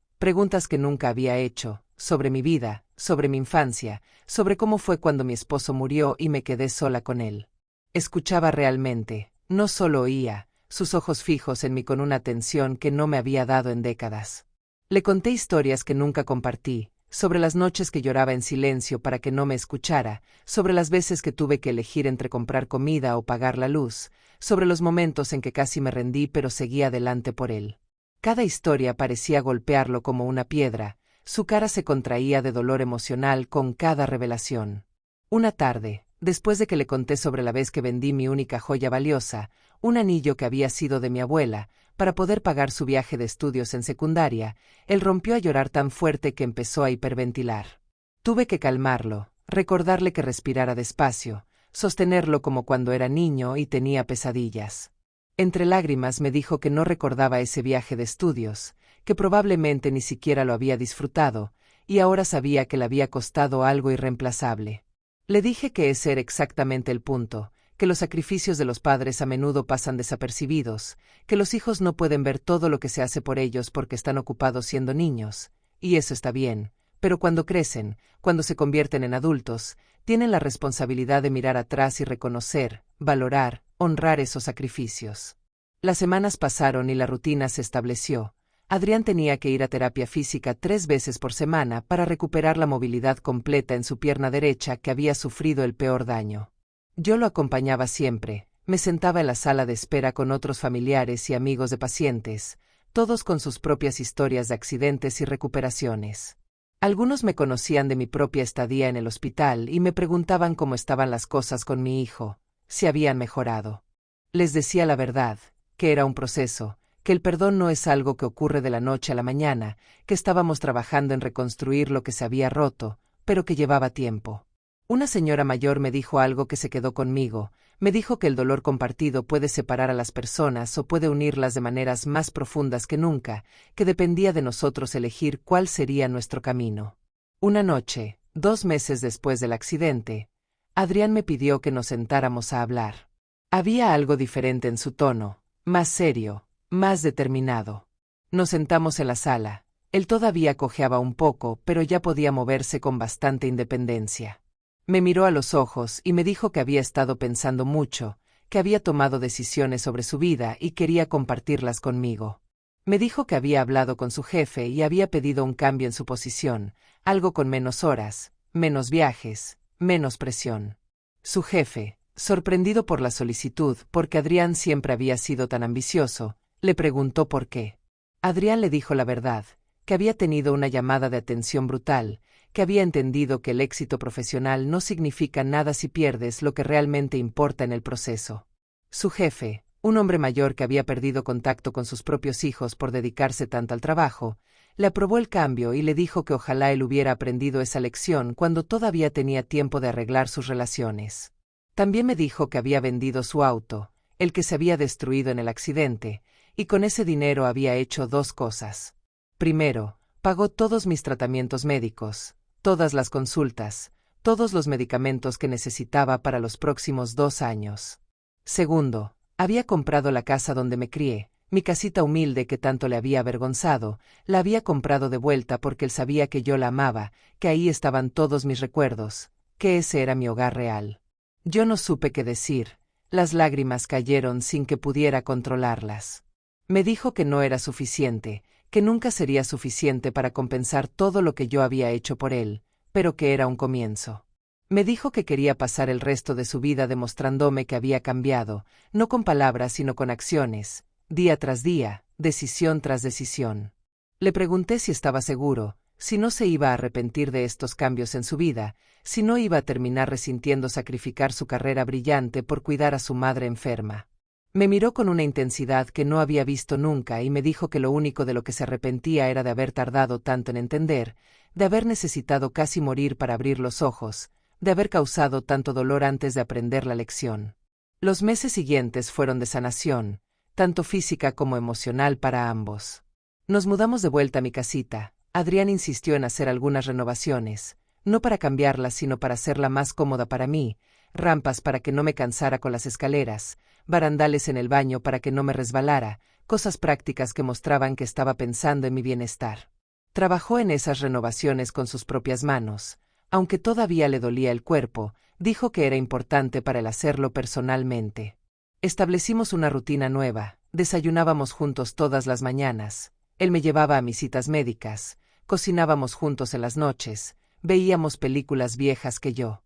que nunca había hecho, sobre mi vida, sobre mi infancia, sobre cómo fue cuando mi esposo murió y me quedé sola con él. Escuchaba realmente, no solo oía, sus ojos fijos en mí con una atención que no me había dado en décadas. Le conté historias que nunca compartí, sobre las noches que lloraba en silencio para que no me escuchara, sobre las veces que tuve que elegir entre comprar comida o pagar la luz, sobre los momentos en que casi me rendí pero seguí adelante por él. Cada historia parecía golpearlo como una piedra, su cara se contraía de dolor emocional con cada revelación. Una tarde, después de que le conté sobre la vez que vendí mi única joya valiosa, un anillo que había sido de mi abuela, para poder pagar su viaje de estudios en secundaria, él rompió a llorar tan fuerte que empezó a hiperventilar. Tuve que calmarlo, recordarle que respirara despacio, sostenerlo como cuando era niño y tenía pesadillas. Entre lágrimas me dijo que no recordaba ese viaje de estudios, que probablemente ni siquiera lo había disfrutado, y ahora sabía que le había costado algo irreemplazable. Le dije que ese era exactamente el punto, que los sacrificios de los padres a menudo pasan desapercibidos, que los hijos no pueden ver todo lo que se hace por ellos porque están ocupados siendo niños, y eso está bien, pero cuando crecen, cuando se convierten en adultos, tienen la responsabilidad de mirar atrás y reconocer, valorar, honrar esos sacrificios. Las semanas pasaron y la rutina se estableció. Adrián tenía que ir a terapia física 3 veces por semana para recuperar la movilidad completa en su pierna derecha que había sufrido el peor daño. Yo lo acompañaba siempre, me sentaba en la sala de espera con otros familiares y amigos de pacientes, todos con sus propias historias de accidentes y recuperaciones. Algunos me conocían de mi propia estadía en el hospital y me preguntaban cómo estaban las cosas con mi hijo, si habían mejorado. Les decía la verdad, que era un proceso, que el perdón no es algo que ocurre de la noche a la mañana, que estábamos trabajando en reconstruir lo que se había roto, pero que llevaba tiempo. Una señora mayor me dijo algo que se quedó conmigo, me dijo que el dolor compartido puede separar a las personas o puede unirlas de maneras más profundas que nunca, que dependía de nosotros elegir cuál sería nuestro camino. Una noche, 2 meses después del accidente, Adrián me pidió que nos sentáramos a hablar. Había algo diferente en su tono, más serio, más determinado. Nos sentamos en la sala, él todavía cojeaba un poco, pero ya podía moverse con bastante independencia. Me miró a los ojos y me dijo que había estado pensando mucho, que había tomado decisiones sobre su vida y quería compartirlas conmigo. Me dijo que había hablado con su jefe y había pedido un cambio en su posición, algo con menos horas, menos viajes, menos presión. Su jefe, sorprendido por la solicitud porque Adrián siempre había sido tan ambicioso, le preguntó por qué. Adrián le dijo la verdad, que había tenido una llamada de atención brutal, que había entendido que el éxito profesional no significa nada si pierdes lo que realmente importa en el proceso. Su jefe, un hombre mayor que había perdido contacto con sus propios hijos por dedicarse tanto al trabajo, le aprobó el cambio y le dijo que ojalá él hubiera aprendido esa lección cuando todavía tenía tiempo de arreglar sus relaciones. También me dijo que había vendido su auto, el que se había destruido en el accidente, y con ese dinero había hecho 2 cosas. Primero, pagó todos mis tratamientos médicos, todas las consultas, todos los medicamentos que necesitaba para los próximos 2 años. Segundo, había comprado la casa donde me crié, mi casita humilde que tanto le había avergonzado, la había comprado de vuelta porque él sabía que yo la amaba, que ahí estaban todos mis recuerdos, que ese era mi hogar real. Yo no supe qué decir, las lágrimas cayeron sin que pudiera controlarlas. Me dijo que no era suficiente, que nunca sería suficiente para compensar todo lo que yo había hecho por él, pero que era un comienzo. Me dijo que quería pasar el resto de su vida demostrándome que había cambiado, no con palabras sino con acciones, día tras día, decisión tras decisión. Le pregunté si estaba seguro, si no se iba a arrepentir de estos cambios en su vida, si no iba a terminar resintiendo sacrificar su carrera brillante por cuidar a su madre enferma. Me miró con una intensidad que no había visto nunca y me dijo que lo único de lo que se arrepentía era de haber tardado tanto en entender, de haber necesitado casi morir para abrir los ojos, de haber causado tanto dolor antes de aprender la lección. Los meses siguientes fueron de sanación, tanto física como emocional para ambos. Nos mudamos de vuelta a mi casita. Adrián insistió en hacer algunas renovaciones, no para cambiarla sino para hacerla más cómoda para mí, rampas para que no me cansara con las escaleras, barandales en el baño para que no me resbalara, cosas prácticas que mostraban que estaba pensando en mi bienestar. Trabajó en esas renovaciones con sus propias manos. Aunque todavía le dolía el cuerpo, dijo que era importante para él hacerlo personalmente. Establecimos una rutina nueva, desayunábamos juntos todas las mañanas, él me llevaba a mis citas médicas, cocinábamos juntos en las noches, veíamos películas viejas que yo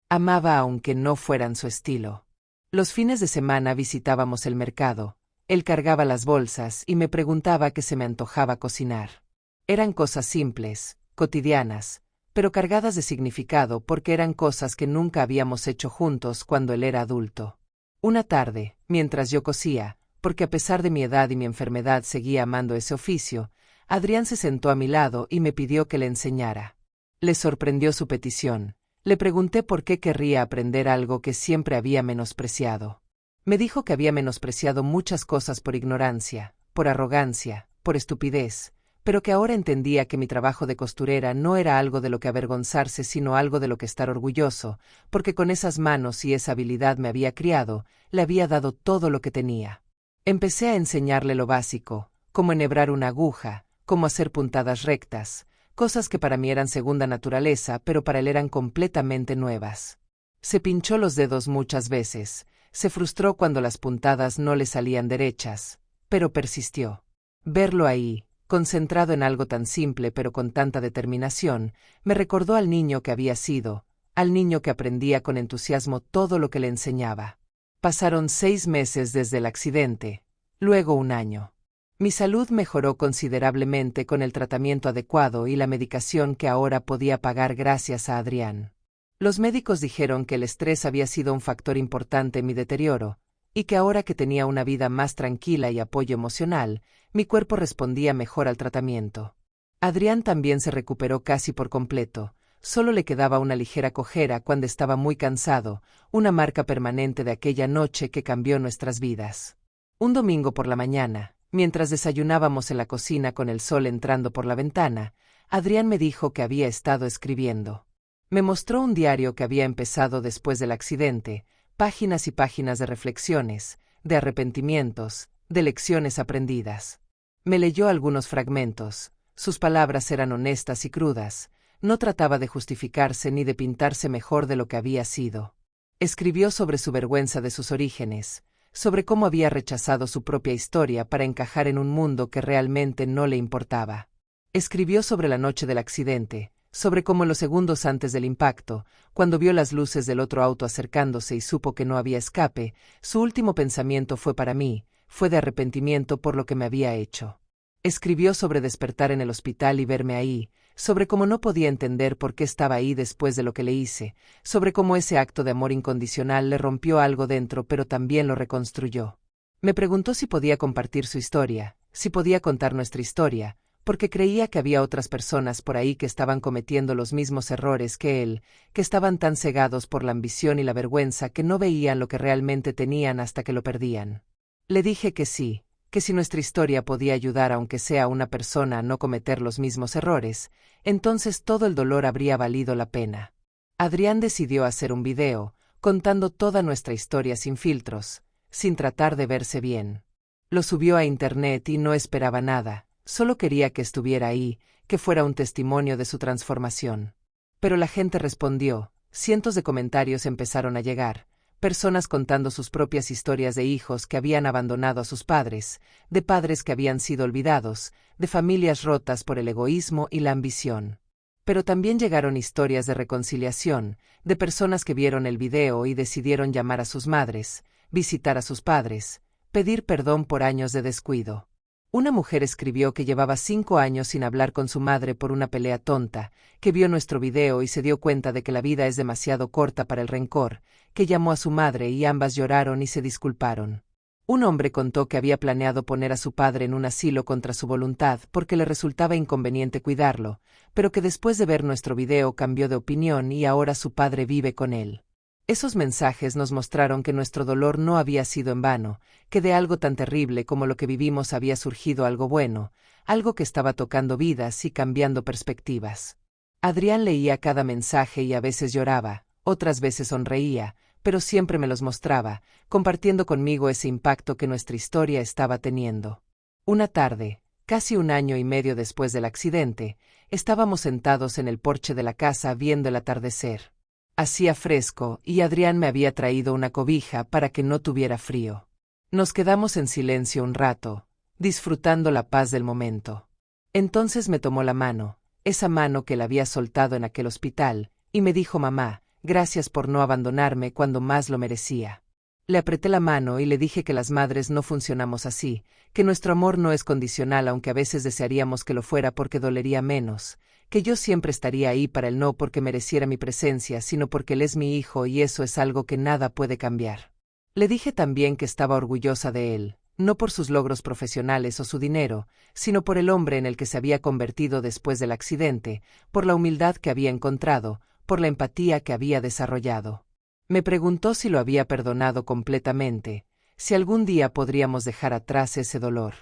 amaba aunque no fueran su estilo. Los fines de semana visitábamos el mercado, él cargaba las bolsas y me preguntaba qué se me antojaba cocinar. Eran cosas simples, cotidianas, pero cargadas de significado porque eran cosas que nunca habíamos hecho juntos cuando él era adulto. Una tarde, mientras yo cosía, porque a pesar de mi edad y mi enfermedad seguía amando ese oficio, Adrián se sentó a mi lado y me pidió que le enseñara. Le sorprendió su petición. Le pregunté por qué querría aprender algo que siempre había menospreciado. Me dijo que había menospreciado muchas cosas por ignorancia, por arrogancia, por estupidez, pero que ahora entendía que mi trabajo de costurera no era algo de lo que avergonzarse sino algo de lo que estar orgulloso, porque con esas manos y esa habilidad me había criado, le había dado todo lo que tenía. Empecé a enseñarle lo básico, cómo enhebrar una aguja, cómo hacer puntadas rectas, cosas que para mí eran segunda naturaleza pero para él eran completamente nuevas. Se pinchó los dedos muchas veces, se frustró cuando las puntadas no le salían derechas, pero persistió. Verlo ahí, concentrado en algo tan simple pero con tanta determinación, me recordó al niño que había sido, al niño que aprendía con entusiasmo todo lo que le enseñaba. Pasaron 6 meses desde el accidente, luego 1 año. Mi salud mejoró considerablemente con el tratamiento adecuado y la medicación que ahora podía pagar gracias a Adrián. Los médicos dijeron que el estrés había sido un factor importante en mi deterioro, y que ahora que tenía una vida más tranquila y apoyo emocional, mi cuerpo respondía mejor al tratamiento. Adrián también se recuperó casi por completo, solo le quedaba una ligera cojera cuando estaba muy cansado, una marca permanente de aquella noche que cambió nuestras vidas. Un domingo por la mañana, mientras desayunábamos en la cocina con el sol entrando por la ventana, Adrián me dijo que había estado escribiendo. Me mostró un diario que había empezado después del accidente, páginas y páginas de reflexiones, de arrepentimientos, de lecciones aprendidas. Me leyó algunos fragmentos, sus palabras eran honestas y crudas, no trataba de justificarse ni de pintarse mejor de lo que había sido. Escribió sobre su vergüenza de sus orígenes, sobre cómo había rechazado su propia historia para encajar en un mundo que realmente no le importaba. Escribió sobre la noche del accidente, sobre cómo los segundos antes del impacto, cuando vio las luces del otro auto acercándose y supo que no había escape, su último pensamiento fue para mí, fue de arrepentimiento por lo que me había hecho. Escribió sobre despertar en el hospital y verme ahí, sobre cómo no podía entender por qué estaba ahí después de lo que le hice, sobre cómo ese acto de amor incondicional le rompió algo dentro pero también lo reconstruyó. Me preguntó si podía compartir su historia, si podía contar nuestra historia, porque creía que había otras personas por ahí que estaban cometiendo los mismos errores que él, que estaban tan cegados por la ambición y la vergüenza que no veían lo que realmente tenían hasta que lo perdían. Le dije que sí, que si nuestra historia podía ayudar aunque sea a una persona a no cometer los mismos errores, entonces todo el dolor habría valido la pena. Adrián decidió hacer un video, contando toda nuestra historia sin filtros, sin tratar de verse bien. Lo subió a internet y no esperaba nada, solo quería que estuviera ahí, que fuera un testimonio de su transformación. Pero la gente respondió, cientos de comentarios empezaron a llegar, personas contando sus propias historias de hijos que habían abandonado a sus padres, de padres que habían sido olvidados, de familias rotas por el egoísmo y la ambición. Pero también llegaron historias de reconciliación, de personas que vieron el video y decidieron llamar a sus madres, visitar a sus padres, pedir perdón por años de descuido. Una mujer escribió que llevaba 5 años sin hablar con su madre por una pelea tonta, que vio nuestro video y se dio cuenta de que la vida es demasiado corta para el rencor, que llamó a su madre y ambas lloraron y se disculparon. Un hombre contó que había planeado poner a su padre en un asilo contra su voluntad porque le resultaba inconveniente cuidarlo, pero que después de ver nuestro video cambió de opinión y ahora su padre vive con él. Esos mensajes nos mostraron que nuestro dolor no había sido en vano, que de algo tan terrible como lo que vivimos había surgido algo bueno, algo que estaba tocando vidas y cambiando perspectivas. Adrián leía cada mensaje y a veces lloraba, otras veces sonreía, pero siempre me los mostraba, compartiendo conmigo ese impacto que nuestra historia estaba teniendo. Una tarde, casi 1 año y medio después del accidente, estábamos sentados en el porche de la casa viendo el atardecer. Hacía fresco y Adrián me había traído una cobija para que no tuviera frío. Nos quedamos en silencio un rato, disfrutando la paz del momento. Entonces me tomó la mano, esa mano que la había soltado en aquel hospital, y me dijo: mamá, gracias por no abandonarme cuando más lo merecía. Le apreté la mano y le dije que las madres no funcionamos así, que nuestro amor no es condicional aunque a veces desearíamos que lo fuera porque dolería menos, que yo siempre estaría ahí para él no porque mereciera mi presencia, sino porque él es mi hijo y eso es algo que nada puede cambiar. Le dije también que estaba orgullosa de él, no por sus logros profesionales o su dinero, sino por el hombre en el que se había convertido después del accidente, por la humildad que había encontrado, por la empatía que había desarrollado. Me preguntó si lo había perdonado completamente, si algún día podríamos dejar atrás ese dolor.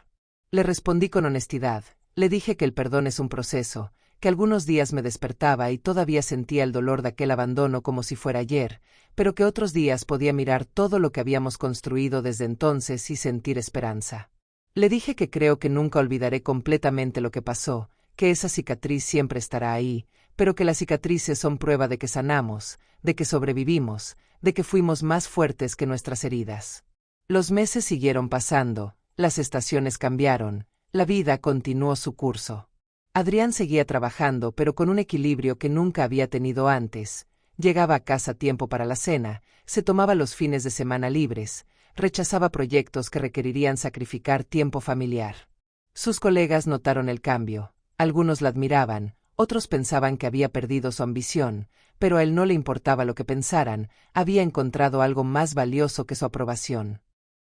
Le respondí con honestidad, le dije que el perdón es un proceso, que algunos días me despertaba y todavía sentía el dolor de aquel abandono como si fuera ayer, pero que otros días podía mirar todo lo que habíamos construido desde entonces y sentir esperanza. Le dije que creo que nunca olvidaré completamente lo que pasó, que esa cicatriz siempre estará ahí, pero que las cicatrices son prueba de que sanamos, de que sobrevivimos, de que fuimos más fuertes que nuestras heridas. Los meses siguieron pasando, las estaciones cambiaron, la vida continuó su curso. Adrián seguía trabajando, pero con un equilibrio que nunca había tenido antes. Llegaba a casa a tiempo para la cena, se tomaba los fines de semana libres, rechazaba proyectos que requerirían sacrificar tiempo familiar. Sus colegas notaron el cambio, algunos la admiraban, otros pensaban que había perdido su ambición, pero a él no le importaba lo que pensaran, había encontrado algo más valioso que su aprobación.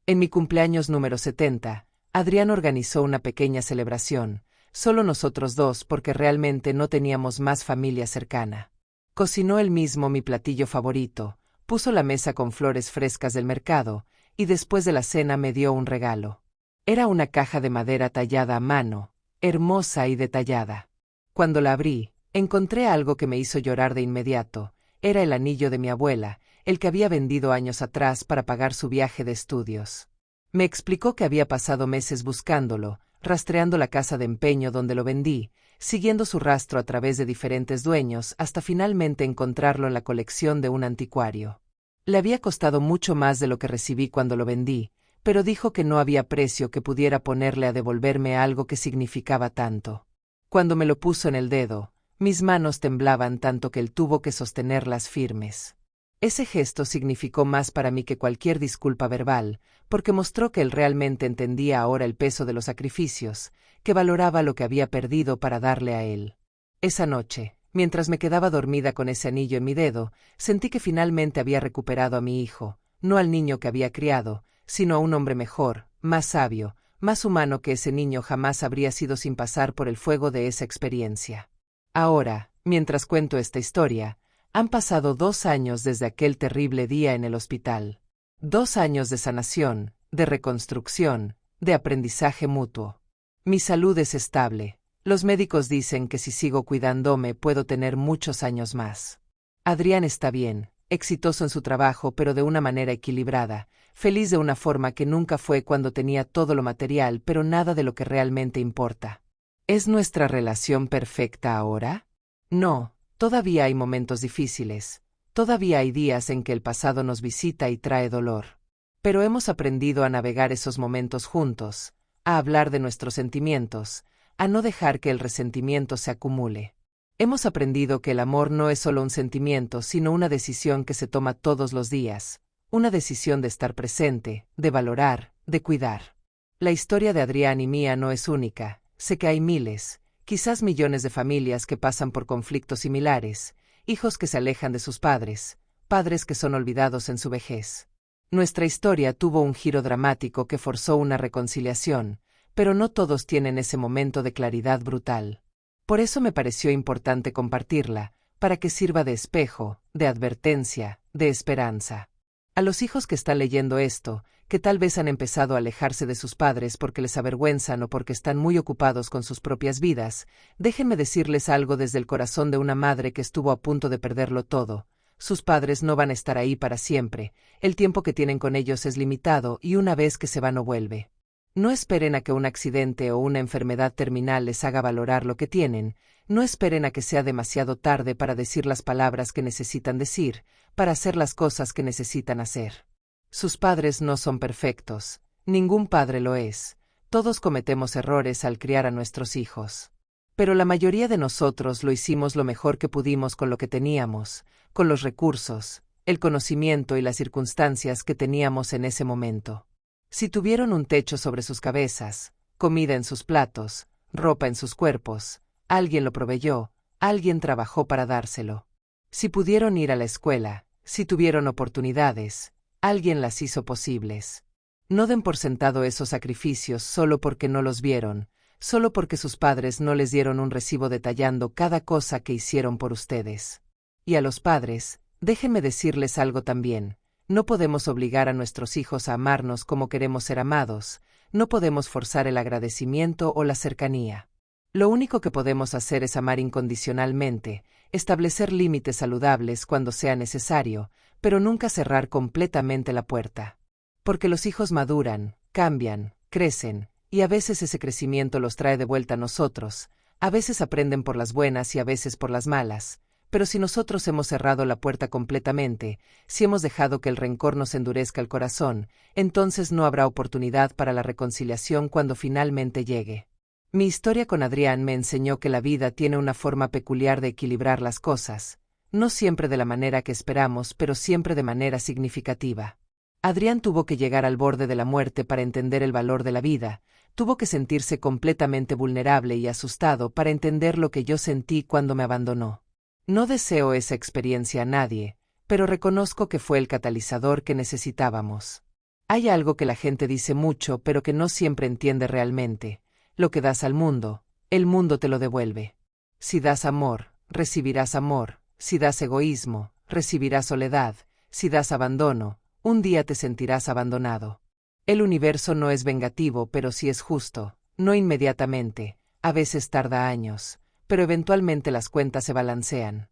En mi cumpleaños número 70, Adrián organizó una pequeña celebración, solo nosotros dos porque realmente no teníamos más familia cercana. Cocinó él mismo mi platillo favorito, puso la mesa con flores frescas del mercado, y después de la cena me dio un regalo. Era una caja de madera tallada a mano, hermosa y detallada. Cuando la abrí, encontré algo que me hizo llorar de inmediato. Era el anillo de mi abuela, el que había vendido años atrás para pagar su viaje de estudios. Me explicó que había pasado meses buscándolo, rastreando la casa de empeño donde lo vendí, siguiendo su rastro a través de diferentes dueños hasta finalmente encontrarlo en la colección de un anticuario. Le había costado mucho más de lo que recibí cuando lo vendí, pero dijo que no había precio que pudiera ponerle a devolverme algo que significaba tanto. Cuando me lo puso en el dedo, mis manos temblaban tanto que él tuvo que sostenerlas firmes. Ese gesto significó más para mí que cualquier disculpa verbal, porque mostró que él realmente entendía ahora el peso de los sacrificios, que valoraba lo que había perdido para darle a él. Esa noche, mientras me quedaba dormida con ese anillo en mi dedo, sentí que finalmente había recuperado a mi hijo, no al niño que había criado, sino a un hombre mejor, más sabio, más humano que ese niño jamás habría sido sin pasar por el fuego de esa experiencia. Ahora, mientras cuento esta historia, han pasado 2 años desde aquel terrible día en el hospital. 2 años de sanación, de reconstrucción, de aprendizaje mutuo. Mi salud es estable. Los médicos dicen que si sigo cuidándome puedo tener muchos años más. Adrián está bien, exitoso en su trabajo pero de una manera equilibrada, feliz de una forma que nunca fue cuando tenía todo lo material pero nada de lo que realmente importa. ¿Es nuestra relación perfecta ahora? No, todavía hay momentos difíciles, Todavía hay días en que el pasado nos visita y trae dolor. Pero hemos aprendido a navegar esos momentos juntos, a hablar de nuestros sentimientos, a no dejar que el resentimiento se acumule. Hemos aprendido que el amor no es solo un sentimiento, sino una decisión que se toma todos los días, una decisión de estar presente, de valorar, de cuidar. La historia de Adrián y mía no es única, sé que hay miles, quizás millones de familias que pasan por conflictos similares, hijos que se alejan de sus padres, padres que son olvidados en su vejez. Nuestra historia tuvo un giro dramático que forzó una reconciliación, pero no todos tienen ese momento de claridad brutal. Por eso me pareció importante compartirla, para que sirva de espejo, de advertencia, de esperanza. A los hijos que están leyendo esto, que tal vez han empezado a alejarse de sus padres porque les avergüenzan o porque están muy ocupados con sus propias vidas, déjenme decirles algo desde el corazón de una madre que estuvo a punto de perderlo todo. Sus padres no van a estar ahí para siempre, el tiempo que tienen con ellos es limitado y una vez que se va no vuelve. No esperen a que un accidente o una enfermedad terminal les haga valorar lo que tienen, no esperen a que sea demasiado tarde para decir las palabras que necesitan decir, para hacer las cosas que necesitan hacer. Sus padres no son perfectos, ningún padre lo es, todos cometemos errores al criar a nuestros hijos. Pero la mayoría de nosotros lo hicimos lo mejor que pudimos con lo que teníamos, con los recursos, el conocimiento y las circunstancias que teníamos en ese momento. Si tuvieron un techo sobre sus cabezas, comida en sus platos, ropa en sus cuerpos, alguien lo proveyó, alguien trabajó para dárselo. Si pudieron ir a la escuela, si tuvieron oportunidades, alguien las hizo posibles. No den por sentado esos sacrificios solo porque no los vieron, solo porque sus padres no les dieron un recibo detallando cada cosa que hicieron por ustedes. Y a los padres, déjenme decirles algo también. No podemos obligar a nuestros hijos a amarnos como queremos ser amados, no podemos forzar el agradecimiento o la cercanía. Lo único que podemos hacer es amar incondicionalmente, establecer límites saludables cuando sea necesario, pero nunca cerrar completamente la puerta. Porque los hijos maduran, cambian, crecen, y a veces ese crecimiento los trae de vuelta a nosotros, a veces aprenden por las buenas y a veces por las malas. Pero si nosotros hemos cerrado la puerta completamente, si hemos dejado que el rencor nos endurezca el corazón, entonces no habrá oportunidad para la reconciliación cuando finalmente llegue. Mi historia con Adrián me enseñó que la vida tiene una forma peculiar de equilibrar las cosas, no siempre de la manera que esperamos, pero siempre de manera significativa. Adrián tuvo que llegar al borde de la muerte para entender el valor de la vida, tuvo que sentirse completamente vulnerable y asustado para entender lo que yo sentí cuando me abandonó. No deseo esa experiencia a nadie, pero reconozco que fue el catalizador que necesitábamos. Hay algo que la gente dice mucho pero que no siempre entiende realmente. Lo que das al mundo, el mundo te lo devuelve. Si das amor, recibirás amor. Si das egoísmo, recibirás soledad. Si das abandono, un día te sentirás abandonado. El universo no es vengativo pero sí es justo, no inmediatamente, a veces tarda años. Pero eventualmente las cuentas se balancean.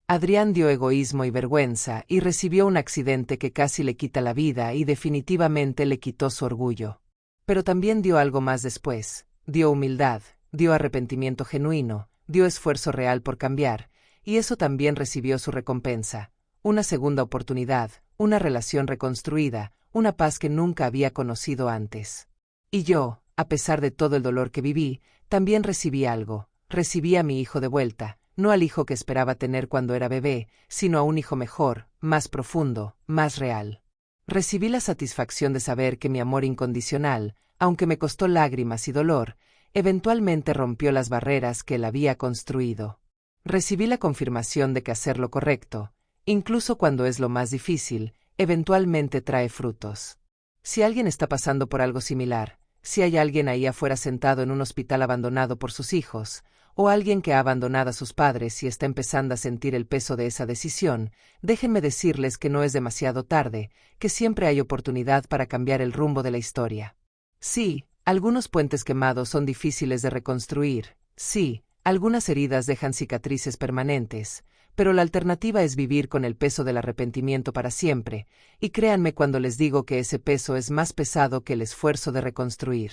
Adrián dio egoísmo y vergüenza y recibió un accidente que casi le quita la vida y definitivamente le quitó su orgullo. Pero también dio algo más después, dio humildad, dio arrepentimiento genuino, dio esfuerzo real por cambiar, y eso también recibió su recompensa, una segunda oportunidad, una relación reconstruida, una paz que nunca había conocido antes. Y yo, a pesar de todo el dolor que viví, también recibí algo. Recibí a mi hijo de vuelta, no al hijo que esperaba tener cuando era bebé, sino a un hijo mejor, más profundo, más real. Recibí la satisfacción de saber que mi amor incondicional, aunque me costó lágrimas y dolor, eventualmente rompió las barreras que él había construido. Recibí la confirmación de que hacer lo correcto, incluso cuando es lo más difícil, eventualmente trae frutos. Si alguien está pasando por algo similar, si hay alguien ahí afuera sentado en un hospital abandonado por sus hijos, o alguien que ha abandonado a sus padres y está empezando a sentir el peso de esa decisión, déjenme decirles que no es demasiado tarde, que siempre hay oportunidad para cambiar el rumbo de la historia. Sí, algunos puentes quemados son difíciles de reconstruir, sí, algunas heridas dejan cicatrices permanentes, pero la alternativa es vivir con el peso del arrepentimiento para siempre, y créanme cuando les digo que ese peso es más pesado que el esfuerzo de reconstruir.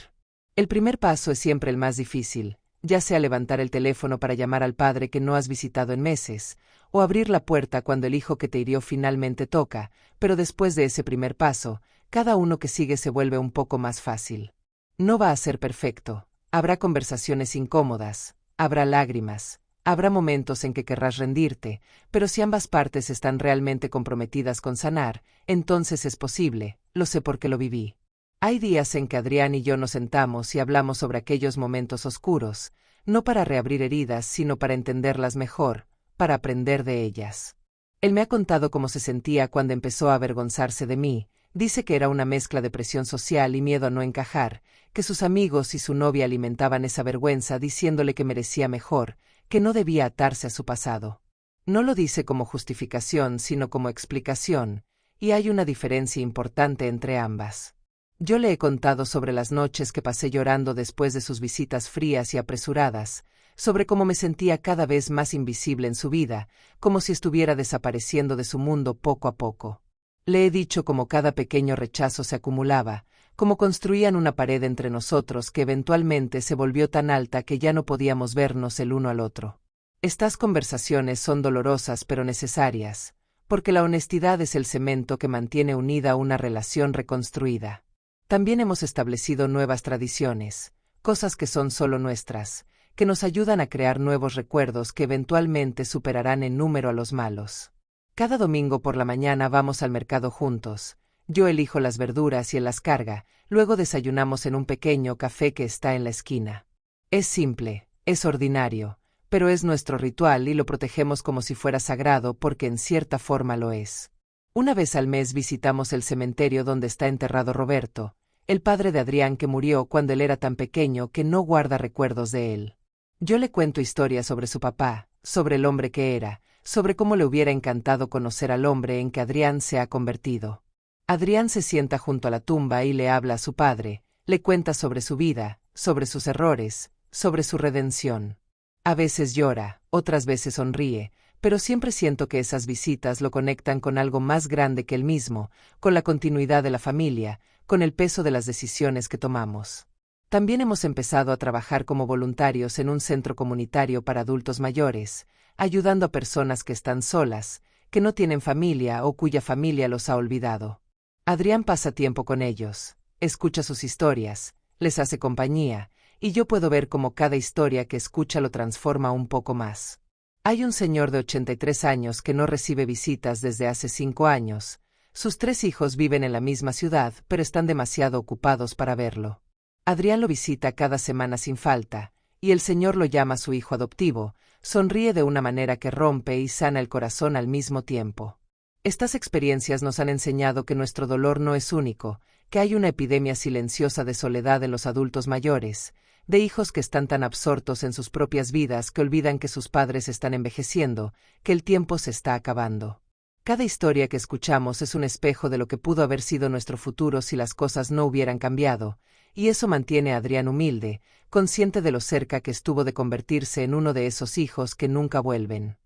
El primer paso es siempre el más difícil. ya sea levantar el teléfono para llamar al padre que no has visitado en meses, o abrir la puerta cuando el hijo que te hirió finalmente toca, pero después de ese primer paso, cada uno que sigue se vuelve un poco más fácil. No va a ser perfecto, habrá conversaciones incómodas, habrá lágrimas, habrá momentos en que querrás rendirte, pero si ambas partes están realmente comprometidas con sanar, entonces es posible, lo sé porque lo viví. Hay días en que Adrián y yo nos sentamos y hablamos sobre aquellos momentos oscuros, no para reabrir heridas, sino para entenderlas mejor, para aprender de ellas. Él me ha contado cómo se sentía cuando empezó a avergonzarse de mí. Dice que era una mezcla de presión social y miedo a no encajar, que sus amigos y su novia alimentaban esa vergüenza diciéndole que merecía mejor, que no debía atarse a su pasado. No lo dice como justificación, sino como explicación, y hay una diferencia importante entre ambas. Yo le he contado sobre las noches que pasé llorando después de sus visitas frías y apresuradas, sobre cómo me sentía cada vez más invisible en su vida, como si estuviera desapareciendo de su mundo poco a poco. Le he dicho cómo cada pequeño rechazo se acumulaba, cómo construían una pared entre nosotros que eventualmente se volvió tan alta que ya no podíamos vernos el uno al otro. Estas conversaciones son dolorosas pero necesarias, porque la honestidad es el cemento que mantiene unida una relación reconstruida. También hemos establecido nuevas tradiciones, cosas que son solo nuestras, que nos ayudan a crear nuevos recuerdos que eventualmente superarán en número a los malos. Cada domingo por la mañana vamos al mercado juntos, yo elijo las verduras y él las carga, luego desayunamos en un pequeño café que está en la esquina. Es simple, es ordinario, pero es nuestro ritual y lo protegemos como si fuera sagrado porque en cierta forma lo es. Una vez al mes visitamos el cementerio donde está enterrado Roberto, el padre de Adrián que murió cuando él era tan pequeño que no guarda recuerdos de él. Yo le cuento historias sobre su papá, sobre el hombre que era, sobre cómo le hubiera encantado conocer al hombre en que Adrián se ha convertido. Adrián se sienta junto a la tumba y le habla a su padre, le cuenta sobre su vida, sobre sus errores, sobre su redención. A veces llora, otras veces sonríe, pero siempre siento que esas visitas lo conectan con algo más grande que él mismo, con la continuidad de la familia, con el peso de las decisiones que tomamos. También hemos empezado a trabajar como voluntarios en un centro comunitario para adultos mayores, ayudando a personas que están solas, que no tienen familia o cuya familia los ha olvidado. Adrián pasa tiempo con ellos, escucha sus historias, les hace compañía, y yo puedo ver cómo cada historia que escucha lo transforma un poco más. Hay un señor de 83 años que no recibe visitas desde hace 5 años. Sus 3 hijos viven en la misma ciudad, pero están demasiado ocupados para verlo. Adrián lo visita cada semana sin falta, y el señor lo llama su hijo adoptivo, sonríe de una manera que rompe y sana el corazón al mismo tiempo. Estas experiencias nos han enseñado que nuestro dolor no es único, que hay una epidemia silenciosa de soledad en los adultos mayores, de hijos que están tan absortos en sus propias vidas que olvidan que sus padres están envejeciendo, que el tiempo se está acabando. Cada historia que escuchamos es un espejo de lo que pudo haber sido nuestro futuro si las cosas no hubieran cambiado, y eso mantiene a Adrián humilde, consciente de lo cerca que estuvo de convertirse en uno de esos hijos que nunca vuelven.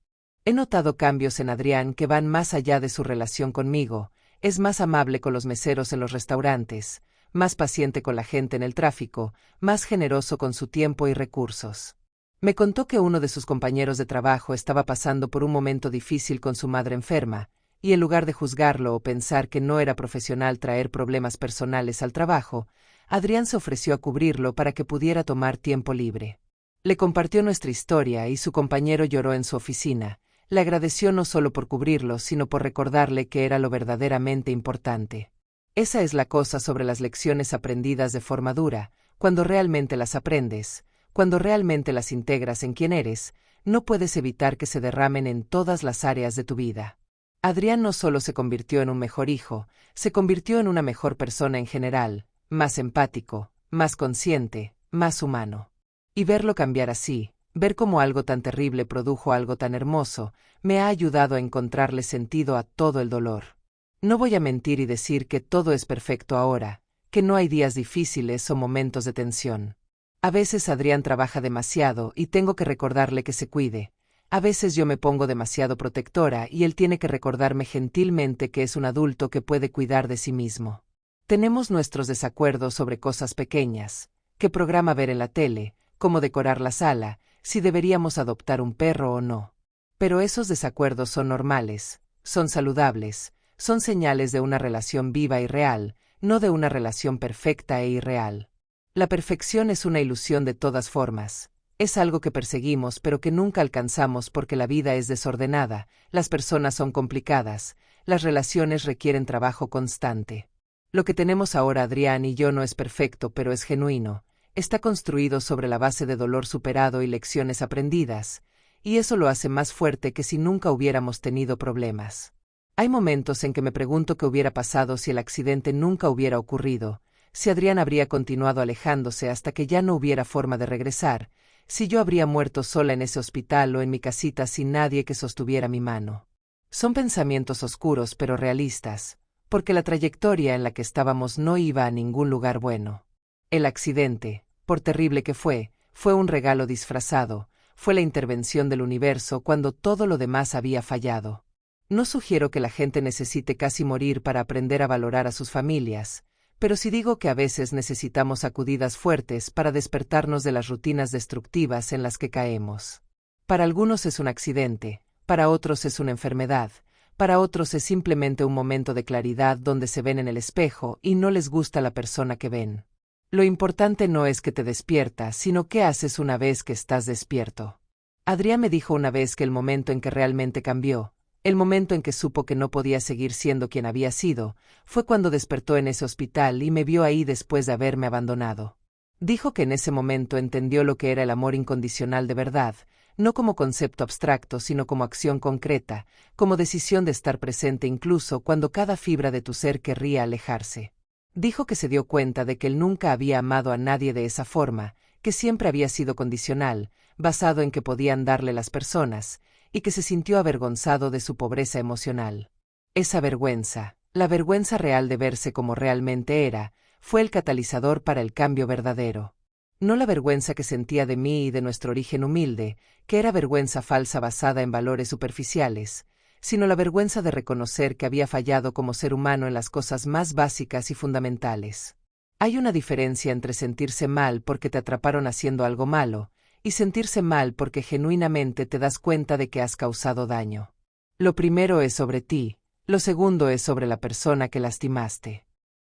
He notado cambios en Adrián que van más allá de su relación conmigo, es más amable con los meseros en los restaurantes, más paciente con la gente en el tráfico, más generoso con su tiempo y recursos. Me contó que uno de sus compañeros de trabajo estaba pasando por un momento difícil con su madre enferma, y en lugar de juzgarlo o pensar que no era profesional traer problemas personales al trabajo, Adrián se ofreció a cubrirlo para que pudiera tomar tiempo libre. Le compartió nuestra historia y su compañero lloró en su oficina. Le agradeció no solo por cubrirlo, sino por recordarle que era lo verdaderamente importante. Esa es la cosa sobre las lecciones aprendidas de forma dura, cuando realmente las aprendes, cuando realmente las integras en quien eres, no puedes evitar que se derramen en todas las áreas de tu vida. Adrián no solo se convirtió en un mejor hijo, se convirtió en una mejor persona en general, más empático, más consciente, más humano. Y verlo cambiar así, ver cómo algo tan terrible produjo algo tan hermoso, me ha ayudado a encontrarle sentido a todo el dolor. No voy a mentir y decir que todo es perfecto ahora, que no hay días difíciles o momentos de tensión. A veces Adrián trabaja demasiado y tengo que recordarle que se cuide. A veces yo me pongo demasiado protectora y él tiene que recordarme gentilmente que es un adulto que puede cuidar de sí mismo. Tenemos nuestros desacuerdos sobre cosas pequeñas, qué programa ver en la tele, cómo decorar la sala, si deberíamos adoptar un perro o no. Pero esos desacuerdos son normales, son saludables, son señales de una relación viva y real, no de una relación perfecta e irreal. La perfección es una ilusión de todas formas. Es algo que perseguimos pero que nunca alcanzamos porque la vida es desordenada, las personas son complicadas, las relaciones requieren trabajo constante. Lo que tenemos ahora Adrián y yo no es perfecto pero es genuino, está construido sobre la base de dolor superado y lecciones aprendidas, y eso lo hace más fuerte que si nunca hubiéramos tenido problemas. Hay momentos en que me pregunto qué hubiera pasado si el accidente nunca hubiera ocurrido, si Adrián habría continuado alejándose hasta que ya no hubiera forma de regresar, si yo habría muerto sola en ese hospital o en mi casita sin nadie que sostuviera mi mano. Son pensamientos oscuros pero realistas, porque la trayectoria en la que estábamos no iba a ningún lugar bueno. El accidente, por terrible que fue un regalo disfrazado, fue la intervención del universo cuando todo lo demás había fallado. No sugiero que la gente necesite casi morir para aprender a valorar a sus familias, pero sí digo que a veces necesitamos sacudidas fuertes para despertarnos de las rutinas destructivas en las que caemos. Para algunos es un accidente, para otros es una enfermedad, para otros es simplemente un momento de claridad donde se ven en el espejo y no les gusta la persona que ven. Lo importante no es que te despiertas, sino qué haces una vez que estás despierto. Adrián me dijo una vez que el momento en que realmente cambió, el momento en que supo que no podía seguir siendo quien había sido, fue cuando despertó en ese hospital y me vio ahí después de haberme abandonado. Dijo que en ese momento entendió lo que era el amor incondicional de verdad, no como concepto abstracto sino como acción concreta, como decisión de estar presente incluso cuando cada fibra de tu ser querría alejarse. Dijo que se dio cuenta de que él nunca había amado a nadie de esa forma, que siempre había sido condicional, basado en que podían darle las personas, y que se sintió avergonzado de su pobreza emocional. Esa vergüenza, la vergüenza real de verse como realmente era, fue el catalizador para el cambio verdadero. No la vergüenza que sentía de mí y de nuestro origen humilde, que era vergüenza falsa basada en valores superficiales, sino la vergüenza de reconocer que había fallado como ser humano en las cosas más básicas y fundamentales. Hay una diferencia entre sentirse mal porque te atraparon haciendo algo malo, y sentirse mal porque genuinamente te das cuenta de que has causado daño. Lo primero es sobre ti, lo segundo es sobre la persona que lastimaste.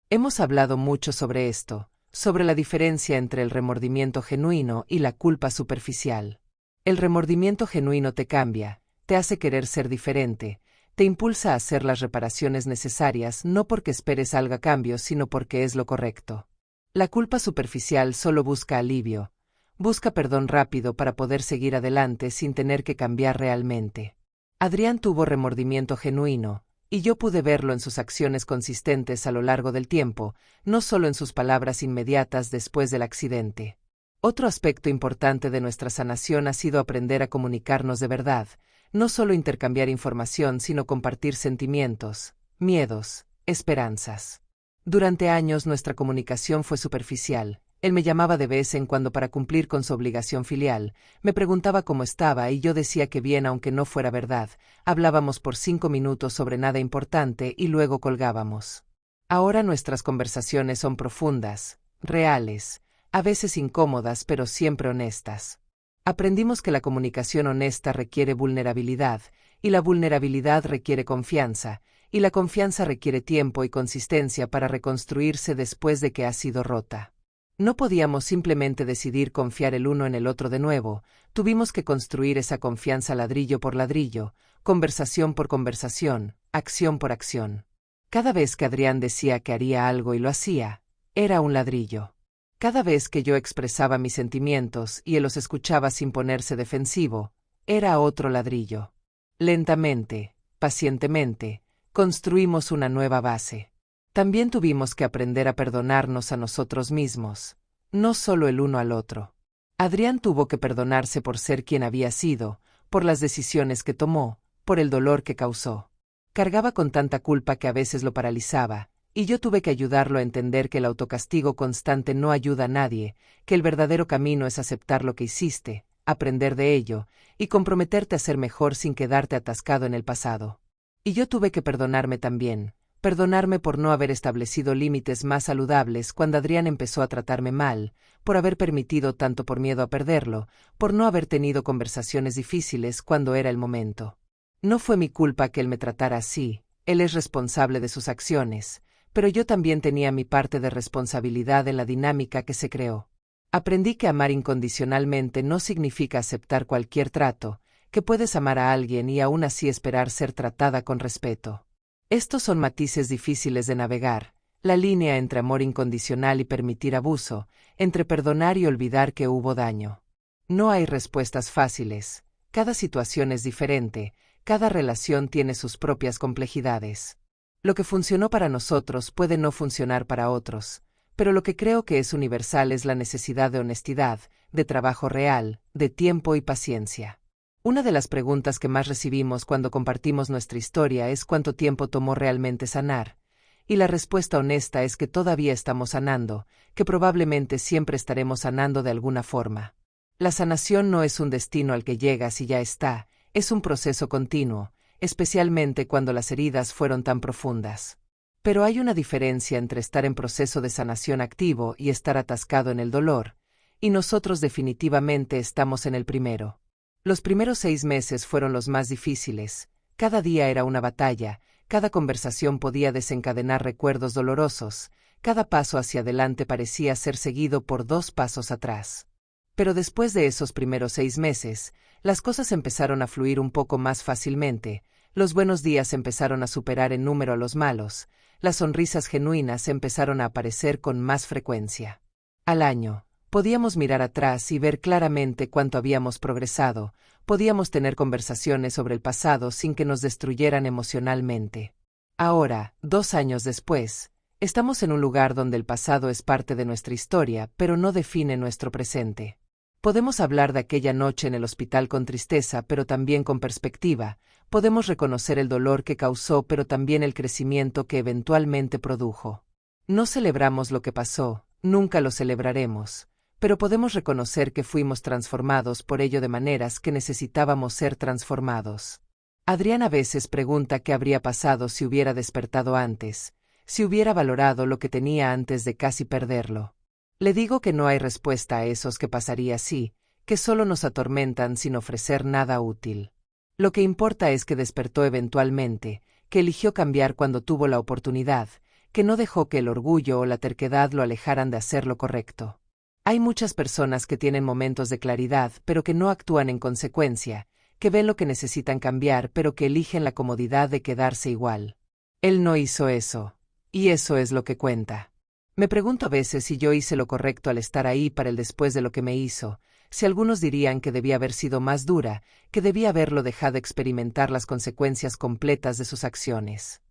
Hemos hablado mucho sobre esto, sobre la diferencia entre el remordimiento genuino y la culpa superficial. El remordimiento genuino te cambia, te hace querer ser diferente, te impulsa a hacer las reparaciones necesarias no porque esperes algo a cambio sino porque es lo correcto. La culpa superficial solo busca alivio, busca perdón rápido para poder seguir adelante sin tener que cambiar realmente. Adrián tuvo remordimiento genuino, y yo pude verlo en sus acciones consistentes a lo largo del tiempo, no solo en sus palabras inmediatas después del accidente. Otro aspecto importante de nuestra sanación ha sido aprender a comunicarnos de verdad, no solo intercambiar información sino compartir sentimientos, miedos, esperanzas. Durante años nuestra comunicación fue superficial. Él me llamaba de vez en cuando para cumplir con su obligación filial, me preguntaba cómo estaba y yo decía que bien aunque no fuera verdad, hablábamos por 5 minutos sobre nada importante y luego colgábamos. Ahora nuestras conversaciones son profundas, reales, a veces incómodas pero siempre honestas. Aprendimos que la comunicación honesta requiere vulnerabilidad, y la vulnerabilidad requiere confianza, y la confianza requiere tiempo y consistencia para reconstruirse después de que ha sido rota. No podíamos simplemente decidir confiar el uno en el otro de nuevo, tuvimos que construir esa confianza ladrillo por ladrillo, conversación por conversación, acción por acción. Cada vez que Adrián decía que haría algo y lo hacía, era un ladrillo. Cada vez que yo expresaba mis sentimientos y él los escuchaba sin ponerse defensivo, era otro ladrillo. Lentamente, pacientemente, construimos una nueva base. También tuvimos que aprender a perdonarnos a nosotros mismos, no solo el uno al otro. Adrián tuvo que perdonarse por ser quien había sido, por las decisiones que tomó, por el dolor que causó. Cargaba con tanta culpa que a veces lo paralizaba, y yo tuve que ayudarlo a entender que el autocastigo constante no ayuda a nadie, que el verdadero camino es aceptar lo que hiciste, aprender de ello, y comprometerte a ser mejor sin quedarte atascado en el pasado. Y yo tuve que perdonarme también, Perdonarme por no haber establecido límites más saludables cuando Adrián empezó a tratarme mal, por haber permitido tanto por miedo a perderlo, por no haber tenido conversaciones difíciles cuando era el momento. No fue mi culpa que él me tratara así, él es responsable de sus acciones, pero yo también tenía mi parte de responsabilidad en la dinámica que se creó. Aprendí que amar incondicionalmente no significa aceptar cualquier trato, que puedes amar a alguien y aún así esperar ser tratada con respeto. Estos son matices difíciles de navegar, la línea entre amor incondicional y permitir abuso, entre perdonar y olvidar que hubo daño. No hay respuestas fáciles, cada situación es diferente, cada relación tiene sus propias complejidades. Lo que funcionó para nosotros puede no funcionar para otros, pero lo que creo que es universal es la necesidad de honestidad, de trabajo real, de tiempo y paciencia. Una de las preguntas que más recibimos cuando compartimos nuestra historia es cuánto tiempo tomó realmente sanar, y la respuesta honesta es que todavía estamos sanando, que probablemente siempre estaremos sanando de alguna forma. La sanación no es un destino al que llegas y ya está, es un proceso continuo, especialmente cuando las heridas fueron tan profundas. Pero hay una diferencia entre estar en proceso de sanación activo y estar atascado en el dolor, y nosotros definitivamente estamos en el primero. Los primeros 6 meses fueron los más difíciles, cada día era una batalla, cada conversación podía desencadenar recuerdos dolorosos, cada paso hacia adelante parecía ser seguido por 2 pasos atrás. Pero después de esos primeros 6 meses, las cosas empezaron a fluir un poco más fácilmente, los buenos días empezaron a superar en número a los malos, las sonrisas genuinas empezaron a aparecer con más frecuencia. Al año, podíamos mirar atrás y ver claramente cuánto habíamos progresado, podíamos tener conversaciones sobre el pasado sin que nos destruyeran emocionalmente. Ahora, 2 años después, estamos en un lugar donde el pasado es parte de nuestra historia, pero no define nuestro presente. Podemos hablar de aquella noche en el hospital con tristeza, pero también con perspectiva, podemos reconocer el dolor que causó, pero también el crecimiento que eventualmente produjo. No celebramos lo que pasó, nunca lo celebraremos, pero podemos reconocer que fuimos transformados por ello de maneras que necesitábamos ser transformados. Adrián a veces pregunta qué habría pasado si hubiera despertado antes, si hubiera valorado lo que tenía antes de casi perderlo. Le digo que no hay respuesta a esos que pasaría así, que solo nos atormentan sin ofrecer nada útil. Lo que importa es que despertó eventualmente, que eligió cambiar cuando tuvo la oportunidad, que no dejó que el orgullo o la terquedad lo alejaran de hacer lo correcto. Hay muchas personas que tienen momentos de claridad, pero que no actúan en consecuencia, que ven lo que necesitan cambiar, pero que eligen la comodidad de quedarse igual. Él no hizo eso, y eso es lo que cuenta. Me pregunto a veces si yo hice lo correcto al estar ahí para él después de lo que me hizo, si algunos dirían que debía haber sido más dura, que debía haberlo dejado experimentar las consecuencias completas de sus acciones.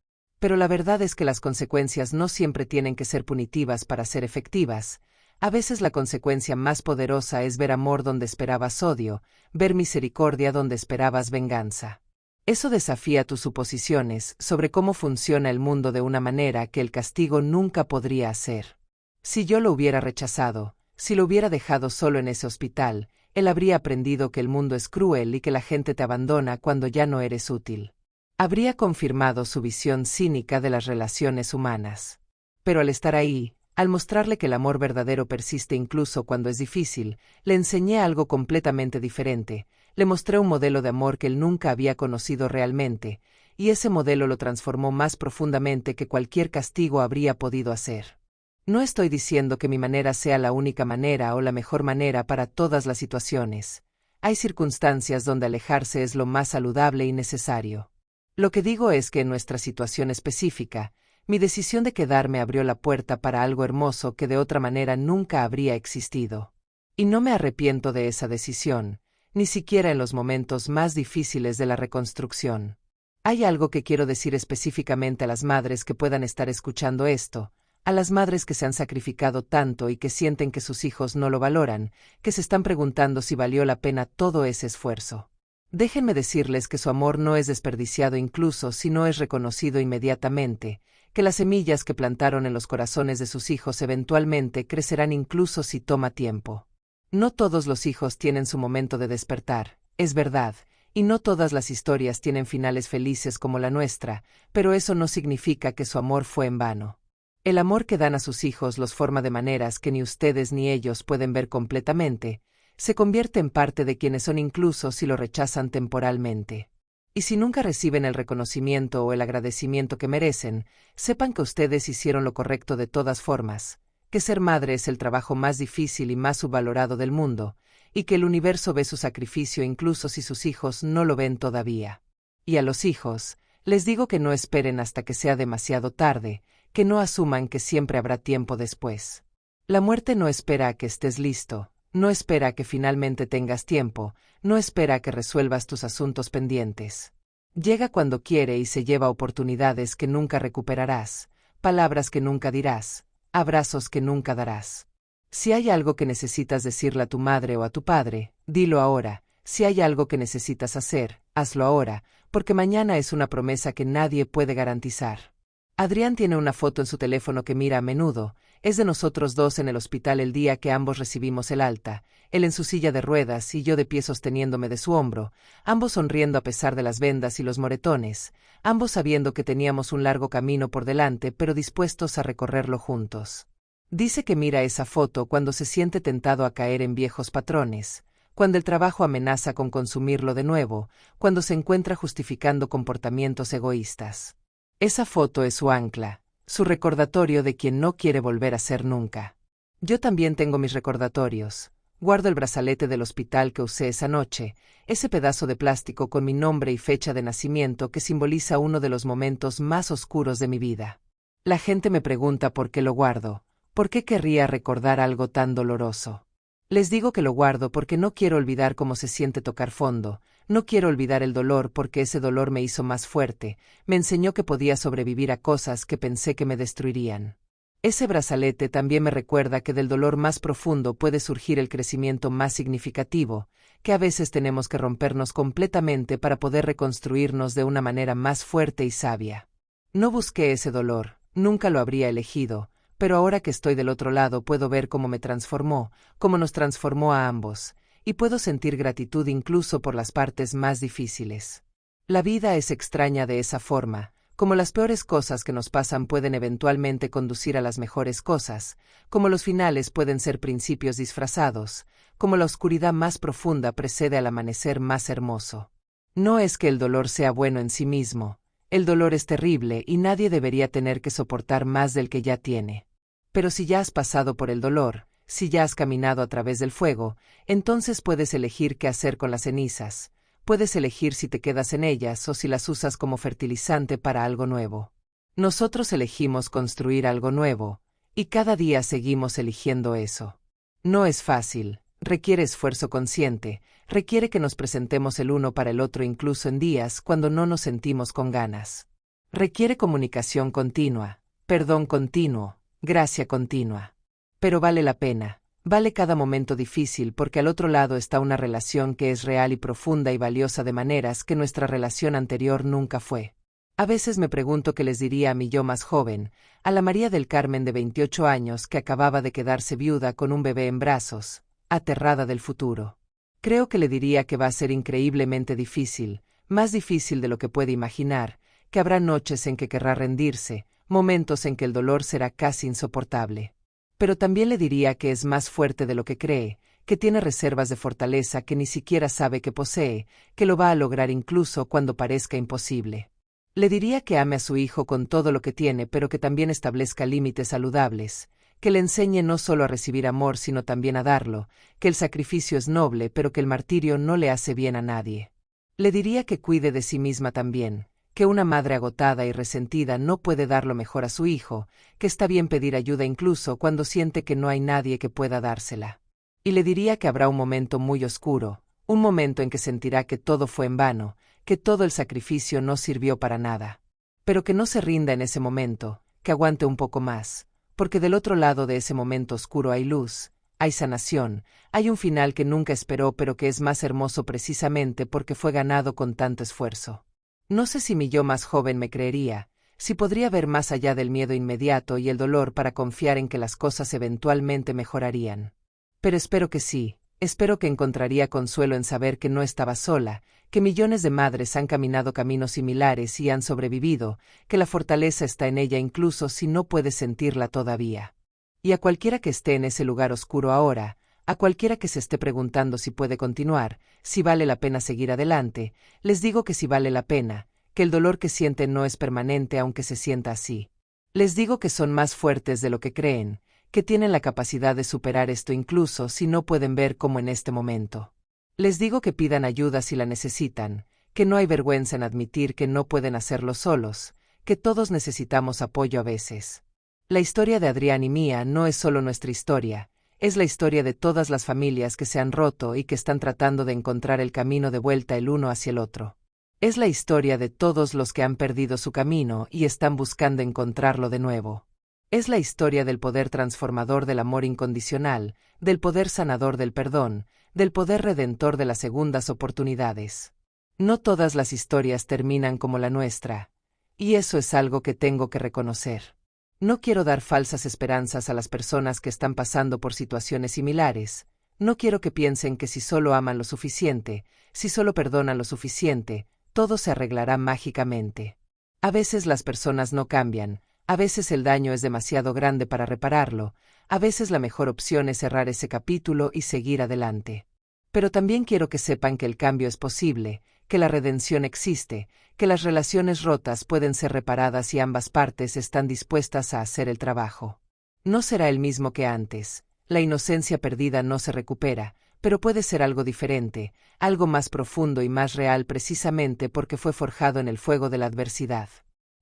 Pero la verdad es que las consecuencias no siempre tienen que ser punitivas para ser efectivas. A veces la consecuencia más poderosa es ver amor donde esperabas odio, ver misericordia donde esperabas venganza. Eso desafía tus suposiciones sobre cómo funciona el mundo de una manera que el castigo nunca podría hacer. Si yo lo hubiera rechazado, si lo hubiera dejado solo en ese hospital, él habría aprendido que el mundo es cruel y que la gente te abandona cuando ya no eres útil. Habría confirmado su visión cínica de las relaciones humanas. Pero al estar ahí, al mostrarle que el amor verdadero persiste incluso cuando es difícil, le enseñé algo completamente diferente, le mostré un modelo de amor que él nunca había conocido realmente, y ese modelo lo transformó más profundamente que cualquier castigo habría podido hacer. No estoy diciendo que mi manera sea la única manera o la mejor manera para todas las situaciones. Hay circunstancias donde alejarse es lo más saludable y necesario. Lo que digo es que en nuestra situación específica, mi decisión de quedarme abrió la puerta para algo hermoso que de otra manera nunca habría existido. Y no me arrepiento de esa decisión, ni siquiera en los momentos más difíciles de la reconstrucción. Hay algo que quiero decir específicamente a las madres que puedan estar escuchando esto, a las madres que se han sacrificado tanto y que sienten que sus hijos no lo valoran, que se están preguntando si valió la pena todo ese esfuerzo. Déjenme decirles que su amor no es desperdiciado incluso si no es reconocido inmediatamente, que las semillas que plantaron en los corazones de sus hijos eventualmente crecerán incluso si toma tiempo. No todos los hijos tienen su momento de despertar, es verdad, y no todas las historias tienen finales felices como la nuestra, pero eso no significa que su amor fue en vano. El amor que dan a sus hijos los forma de maneras que ni ustedes ni ellos pueden ver completamente, se convierte en parte de quienes son incluso si lo rechazan temporalmente. Y si nunca reciben el reconocimiento o el agradecimiento que merecen, sepan que ustedes hicieron lo correcto de todas formas, que ser madre es el trabajo más difícil y más subvalorado del mundo, y que el universo ve su sacrificio incluso si sus hijos no lo ven todavía. Y a los hijos, les digo que no esperen hasta que sea demasiado tarde, que no asuman que siempre habrá tiempo después. La muerte no espera a que estés listo, no espera a que finalmente tengas tiempo, no espera a que resuelvas tus asuntos pendientes. Llega cuando quiere y se lleva oportunidades que nunca recuperarás, palabras que nunca dirás, abrazos que nunca darás. Si hay algo que necesitas decirle a tu madre o a tu padre, dilo ahora. Si hay algo que necesitas hacer, hazlo ahora, porque mañana es una promesa que nadie puede garantizar. Adrián tiene una foto en su teléfono que mira a menudo, es de nosotros dos en el hospital el día que ambos recibimos el alta, él en su silla de ruedas y yo de pie sosteniéndome de su hombro, ambos sonriendo a pesar de las vendas y los moretones, ambos sabiendo que teníamos un largo camino por delante pero dispuestos a recorrerlo juntos. Dice que mira esa foto cuando se siente tentado a caer en viejos patrones, cuando el trabajo amenaza con consumirlo de nuevo, cuando se encuentra justificando comportamientos egoístas. Esa foto es su ancla, su recordatorio de quien no quiere volver a ser nunca. Yo también tengo mis recordatorios. Guardo el brazalete del hospital que usé esa noche, ese pedazo de plástico con mi nombre y fecha de nacimiento que simboliza uno de los momentos más oscuros de mi vida. La gente me pregunta por qué lo guardo, por qué querría recordar algo tan doloroso. Les digo que lo guardo porque no quiero olvidar cómo se siente tocar fondo, no quiero olvidar el dolor porque ese dolor me hizo más fuerte, me enseñó que podía sobrevivir a cosas que pensé que me destruirían. Ese brazalete también me recuerda que del dolor más profundo puede surgir el crecimiento más significativo, que a veces tenemos que rompernos completamente para poder reconstruirnos de una manera más fuerte y sabia. No busqué ese dolor, nunca lo habría elegido, pero ahora que estoy del otro lado puedo ver cómo me transformó, cómo nos transformó a ambos, y puedo sentir gratitud incluso por las partes más difíciles. La vida es extraña de esa forma, como las peores cosas que nos pasan pueden eventualmente conducir a las mejores cosas, como los finales pueden ser principios disfrazados, como la oscuridad más profunda precede al amanecer más hermoso. No es que el dolor sea bueno en sí mismo, el dolor es terrible y nadie debería tener que soportar más del que ya tiene. Pero si ya has pasado por el dolor, si ya has caminado a través del fuego, entonces puedes elegir qué hacer con las cenizas, puedes elegir si te quedas en ellas o si las usas como fertilizante para algo nuevo. Nosotros elegimos construir algo nuevo, y cada día seguimos eligiendo eso. No es fácil, requiere esfuerzo consciente, requiere que nos presentemos el uno para el otro incluso en días cuando no nos sentimos con ganas. Requiere comunicación continua, perdón continuo, gracia continua. Pero vale la pena, vale cada momento difícil porque al otro lado está una relación que es real y profunda y valiosa de maneras que nuestra relación anterior nunca fue. A veces me pregunto qué les diría a mi yo más joven, a la María del Carmen de 28 años que acababa de quedarse viuda con un bebé en brazos, aterrada del futuro. Creo que le diría que va a ser increíblemente difícil, más difícil de lo que puede imaginar, que habrá noches en que querrá rendirse, momentos en que el dolor será casi insoportable. Pero también le diría que es más fuerte de lo que cree, que tiene reservas de fortaleza que ni siquiera sabe que posee, que lo va a lograr incluso cuando parezca imposible. Le diría que ame a su hijo con todo lo que tiene pero que también establezca límites saludables, que le enseñe no solo a recibir amor sino también a darlo, que el sacrificio es noble pero que el martirio no le hace bien a nadie. Le diría que cuide de sí misma también, que una madre agotada y resentida no puede dar lo mejor a su hijo, que está bien pedir ayuda incluso cuando siente que no hay nadie que pueda dársela. Y le diría que habrá un momento muy oscuro, un momento en que sentirá que todo fue en vano, que todo el sacrificio no sirvió para nada. Pero que no se rinda en ese momento, que aguante un poco más, porque del otro lado de ese momento oscuro hay luz, hay sanación, hay un final que nunca esperó pero que es más hermoso precisamente porque fue ganado con tanto esfuerzo. No sé si mi yo más joven me creería, si podría ver más allá del miedo inmediato y el dolor para confiar en que las cosas eventualmente mejorarían. Pero espero que sí, Espero que encontraría consuelo en saber que no estaba sola, que millones de madres han caminado caminos similares y han sobrevivido, que la fortaleza está en ella incluso si no puedes sentirla todavía. Y a cualquiera que esté en ese lugar oscuro ahora, a cualquiera que se esté preguntando si puede continuar, si vale la pena seguir adelante, les digo que sí vale la pena, que el dolor que sienten no es permanente aunque se sienta así. Les digo que son más fuertes de lo que creen, que tienen la capacidad de superar esto incluso si no pueden ver cómo en este momento. Les digo que pidan ayuda si la necesitan, que no hay vergüenza en admitir que no pueden hacerlo solos, que todos necesitamos apoyo a veces. La historia de Adrián y mía no es solo nuestra historia, es la historia de todas las familias que se han roto y que están tratando de encontrar el camino de vuelta el uno hacia el otro. Es la historia de todos los que han perdido su camino y están buscando encontrarlo de nuevo. Es la historia del poder transformador del amor incondicional, del poder sanador del perdón, del poder redentor de las segundas oportunidades. No todas las historias terminan como la nuestra, y eso es algo que tengo que reconocer. No quiero dar falsas esperanzas a las personas que están pasando por situaciones similares. No quiero que piensen que si solo aman lo suficiente, si solo perdonan lo suficiente, todo se arreglará mágicamente. A veces las personas no cambian. A veces el daño es demasiado grande para repararlo, a veces la mejor opción es cerrar ese capítulo y seguir adelante. Pero también quiero que sepan que el cambio es posible, que la redención existe, que las relaciones rotas pueden ser reparadas y ambas partes están dispuestas a hacer el trabajo. No será el mismo que antes, la inocencia perdida no se recupera, pero puede ser algo diferente, algo más profundo y más real precisamente porque fue forjado en el fuego de la adversidad.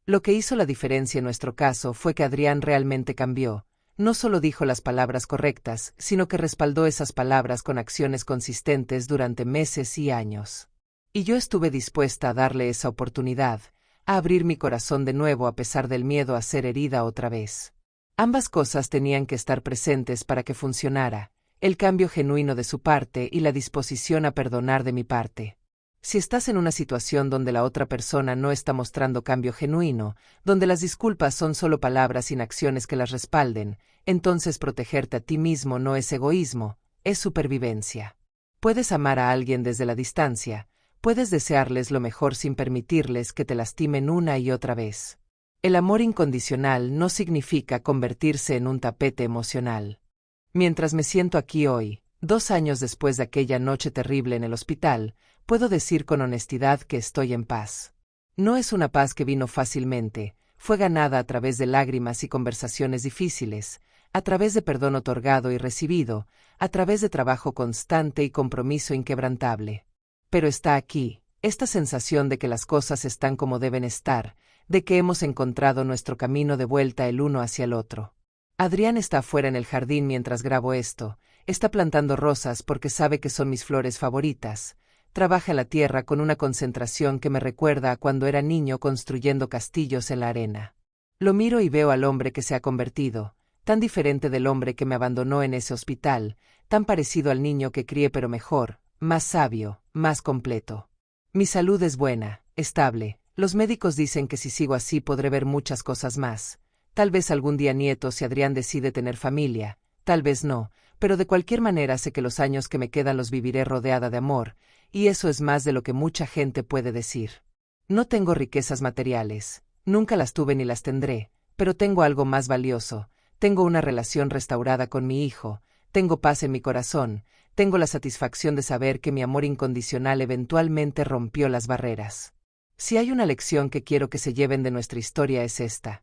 Lo que hizo la diferencia en nuestro caso fue que Adrián realmente cambió. No solo dijo las palabras correctas, sino que respaldó esas palabras con acciones consistentes durante meses y años. Y yo estuve dispuesta a darle esa oportunidad, a abrir mi corazón de nuevo a pesar del miedo a ser herida otra vez. Ambas cosas tenían que estar presentes para que funcionara, el cambio genuino de su parte y la disposición a perdonar de mi parte. Si estás en una situación donde la otra persona no está mostrando cambio genuino, donde las disculpas son solo palabras sin acciones que las respalden, entonces protegerte a ti mismo no es egoísmo, es supervivencia. Puedes amar a alguien desde la distancia, puedes desearles lo mejor sin permitirles que te lastimen una y otra vez. El amor incondicional no significa convertirse en un tapete emocional. Mientras me siento aquí hoy, 2 años después de aquella noche terrible en el hospital, puedo decir con honestidad que estoy en paz. No es una paz que vino fácilmente, fue ganada a través de lágrimas y conversaciones difíciles, a través de perdón otorgado y recibido, a través de trabajo constante y compromiso inquebrantable. Pero está aquí, esta sensación de que las cosas están como deben estar, de que hemos encontrado nuestro camino de vuelta el uno hacia el otro. Adrián está afuera en el jardín mientras grabo esto, está plantando rosas porque sabe que son mis flores favoritas. Trabaja en la tierra con una concentración que me recuerda a cuando era niño construyendo castillos en la arena. Lo miro y veo al hombre que se ha convertido, tan diferente del hombre que me abandonó en ese hospital, tan parecido al niño que crié pero mejor, más sabio, más completo. Mi salud es buena, estable, los médicos dicen que si sigo así podré ver muchas cosas más. Tal vez algún día nietos si Adrián decide tener familia, tal vez no, pero de cualquier manera sé que los años que me quedan los viviré rodeada de amor, y eso es más de lo que mucha gente puede decir. No tengo riquezas materiales, nunca las tuve ni las tendré, pero tengo algo más valioso, tengo una relación restaurada con mi hijo, tengo paz en mi corazón, tengo la satisfacción de saber que mi amor incondicional eventualmente rompió las barreras. Si hay una lección que quiero que se lleven de nuestra historia es esta.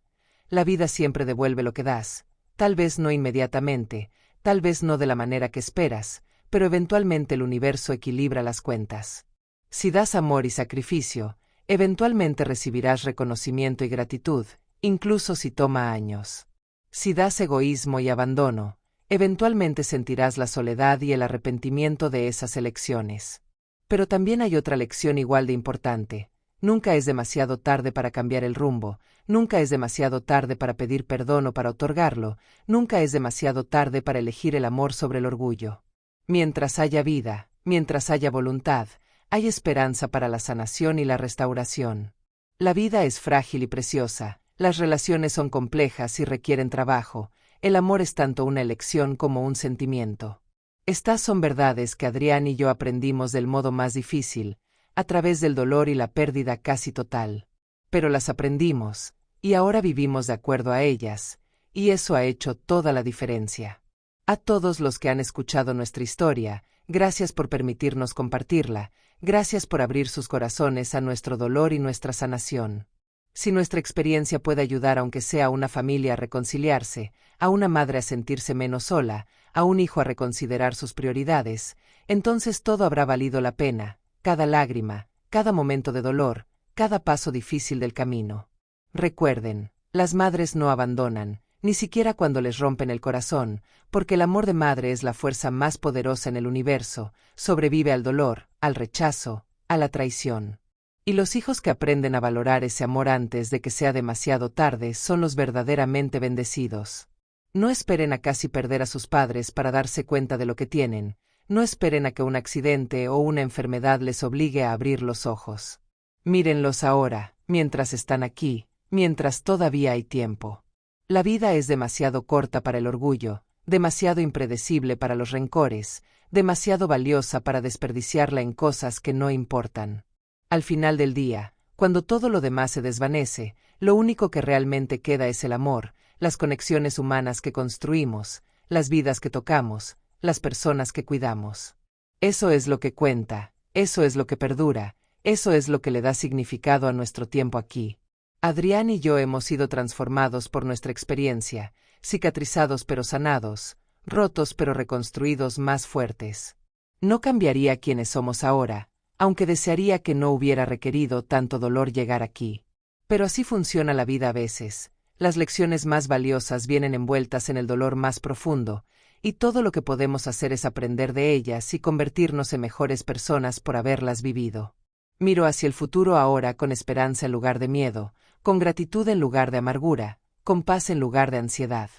La vida siempre devuelve lo que das, tal vez no inmediatamente, tal vez no de la manera que esperas, pero eventualmente el universo equilibra las cuentas. Si das amor y sacrificio, eventualmente recibirás reconocimiento y gratitud, incluso si toma años. Si das egoísmo y abandono, eventualmente sentirás la soledad y el arrepentimiento de esas elecciones. Pero también hay otra lección igual de importante. Nunca es demasiado tarde para cambiar el rumbo, nunca es demasiado tarde para pedir perdón o para otorgarlo, nunca es demasiado tarde para elegir el amor sobre el orgullo. Mientras haya vida, mientras haya voluntad, hay esperanza para la sanación y la restauración. La vida es frágil y preciosa, las relaciones son complejas y requieren trabajo, el amor es tanto una elección como un sentimiento. Estas son verdades que Adrián y yo aprendimos del modo más difícil, a través del dolor y la pérdida casi total. Pero las aprendimos, y ahora vivimos de acuerdo a ellas, y eso ha hecho toda la diferencia. A todos los que han escuchado nuestra historia, gracias por permitirnos compartirla, gracias por abrir sus corazones a nuestro dolor y nuestra sanación. Si nuestra experiencia puede ayudar aunque sea a una familia a reconciliarse, a una madre a sentirse menos sola, a un hijo a reconsiderar sus prioridades, entonces todo habrá valido la pena, cada lágrima, cada momento de dolor, cada paso difícil del camino. Recuerden, las madres no abandonan, ni siquiera cuando les rompen el corazón, porque el amor de madre es la fuerza más poderosa en el universo, sobrevive al dolor, al rechazo, a la traición. Y los hijos que aprenden a valorar ese amor antes de que sea demasiado tarde son los verdaderamente bendecidos. No esperen a casi perder a sus padres para darse cuenta de lo que tienen, no esperen a que un accidente o una enfermedad les obligue a abrir los ojos. Mírenlos ahora, mientras están aquí, mientras todavía hay tiempo. La vida es demasiado corta para el orgullo, demasiado impredecible para los rencores, demasiado valiosa para desperdiciarla en cosas que no importan. Al final del día, cuando todo lo demás se desvanece, lo único que realmente queda es el amor, las conexiones humanas que construimos, las vidas que tocamos, las personas que cuidamos. Eso es lo que cuenta, eso es lo que perdura, eso es lo que le da significado a nuestro tiempo aquí. Adrián y yo hemos sido transformados por nuestra experiencia, cicatrizados pero sanados, rotos pero reconstruidos más fuertes. No cambiaría quienes somos ahora, aunque desearía que no hubiera requerido tanto dolor llegar aquí. Pero así funciona la vida a veces, las lecciones más valiosas vienen envueltas en el dolor más profundo, y todo lo que podemos hacer es aprender de ellas y convertirnos en mejores personas por haberlas vivido. Miro hacia el futuro ahora con esperanza en lugar de miedo, con gratitud en lugar de amargura, con paz en lugar de ansiedad.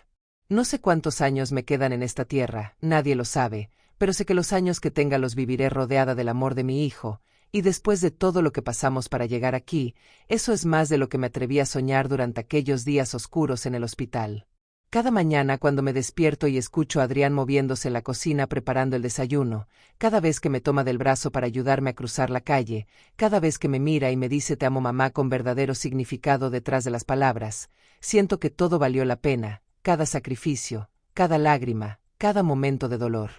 No sé cuántos años me quedan en esta tierra, nadie lo sabe, pero sé que los años que tenga los viviré rodeada del amor de mi hijo, y después de todo lo que pasamos para llegar aquí, eso es más de lo que me atreví a soñar durante aquellos días oscuros en el hospital. Cada mañana cuando me despierto y escucho a Adrián moviéndose en la cocina preparando el desayuno, cada vez que me toma del brazo para ayudarme a cruzar la calle, cada vez que me mira y me dice te amo mamá con verdadero significado detrás de las palabras, siento que todo valió la pena, cada sacrificio, cada lágrima, cada momento de dolor.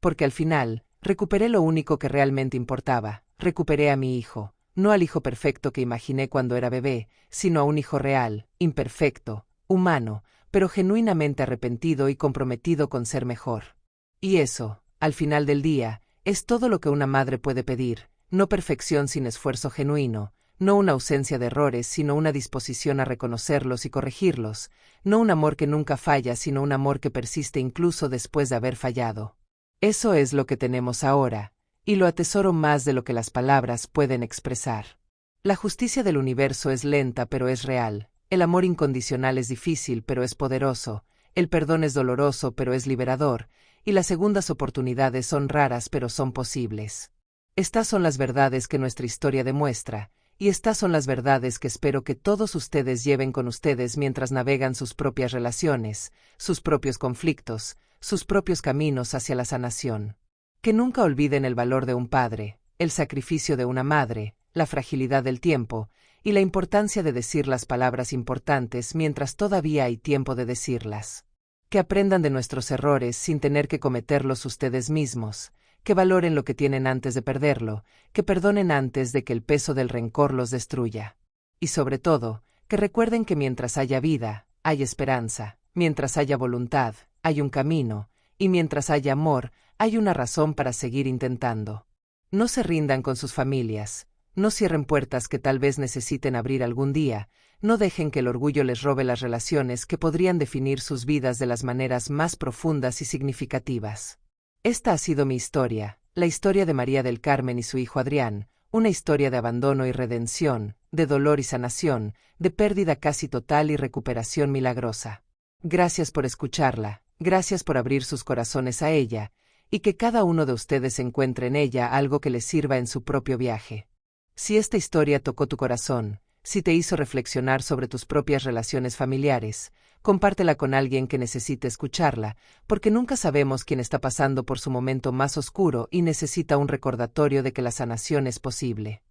Porque al final, recuperé lo único que realmente importaba, recuperé a mi hijo, no al hijo perfecto que imaginé cuando era bebé, sino a un hijo real, imperfecto, humano, pero genuinamente arrepentido y comprometido con ser mejor. Y eso, al final del día, es todo lo que una madre puede pedir, no perfección sin esfuerzo genuino, no una ausencia de errores sino una disposición a reconocerlos y corregirlos, no un amor que nunca falla sino un amor que persiste incluso después de haber fallado. Eso es lo que tenemos ahora, y lo atesoro más de lo que las palabras pueden expresar. La justicia del universo es lenta pero es real. El amor incondicional es difícil, pero es poderoso, el perdón es doloroso, pero es liberador, y las segundas oportunidades son raras, pero son posibles. Estas son las verdades que nuestra historia demuestra, y estas son las verdades que espero que todos ustedes lleven con ustedes mientras navegan sus propias relaciones, sus propios conflictos, sus propios caminos hacia la sanación. Que nunca olviden el valor de un padre, el sacrificio de una madre, la fragilidad del tiempo, y la importancia de decir las palabras importantes mientras todavía hay tiempo de decirlas. Que aprendan de nuestros errores sin tener que cometerlos ustedes mismos, que valoren lo que tienen antes de perderlo, que perdonen antes de que el peso del rencor los destruya. Y sobre todo, que recuerden que mientras haya vida, hay esperanza, mientras haya voluntad, hay un camino, y mientras haya amor, hay una razón para seguir intentando. No se rindan con sus familias. No cierren puertas que tal vez necesiten abrir algún día, no dejen que el orgullo les robe las relaciones que podrían definir sus vidas de las maneras más profundas y significativas. Esta ha sido mi historia, la historia de María del Carmen y su hijo Adrián, una historia de abandono y redención, de dolor y sanación, de pérdida casi total y recuperación milagrosa. Gracias por escucharla, gracias por abrir sus corazones a ella, y que cada uno de ustedes encuentre en ella algo que les sirva en su propio viaje. Si esta historia tocó tu corazón, Si te hizo reflexionar sobre tus propias relaciones familiares, compártela con alguien que necesite escucharla, porque nunca sabemos quién está pasando por su momento más oscuro y necesita un recordatorio de que la sanación es posible.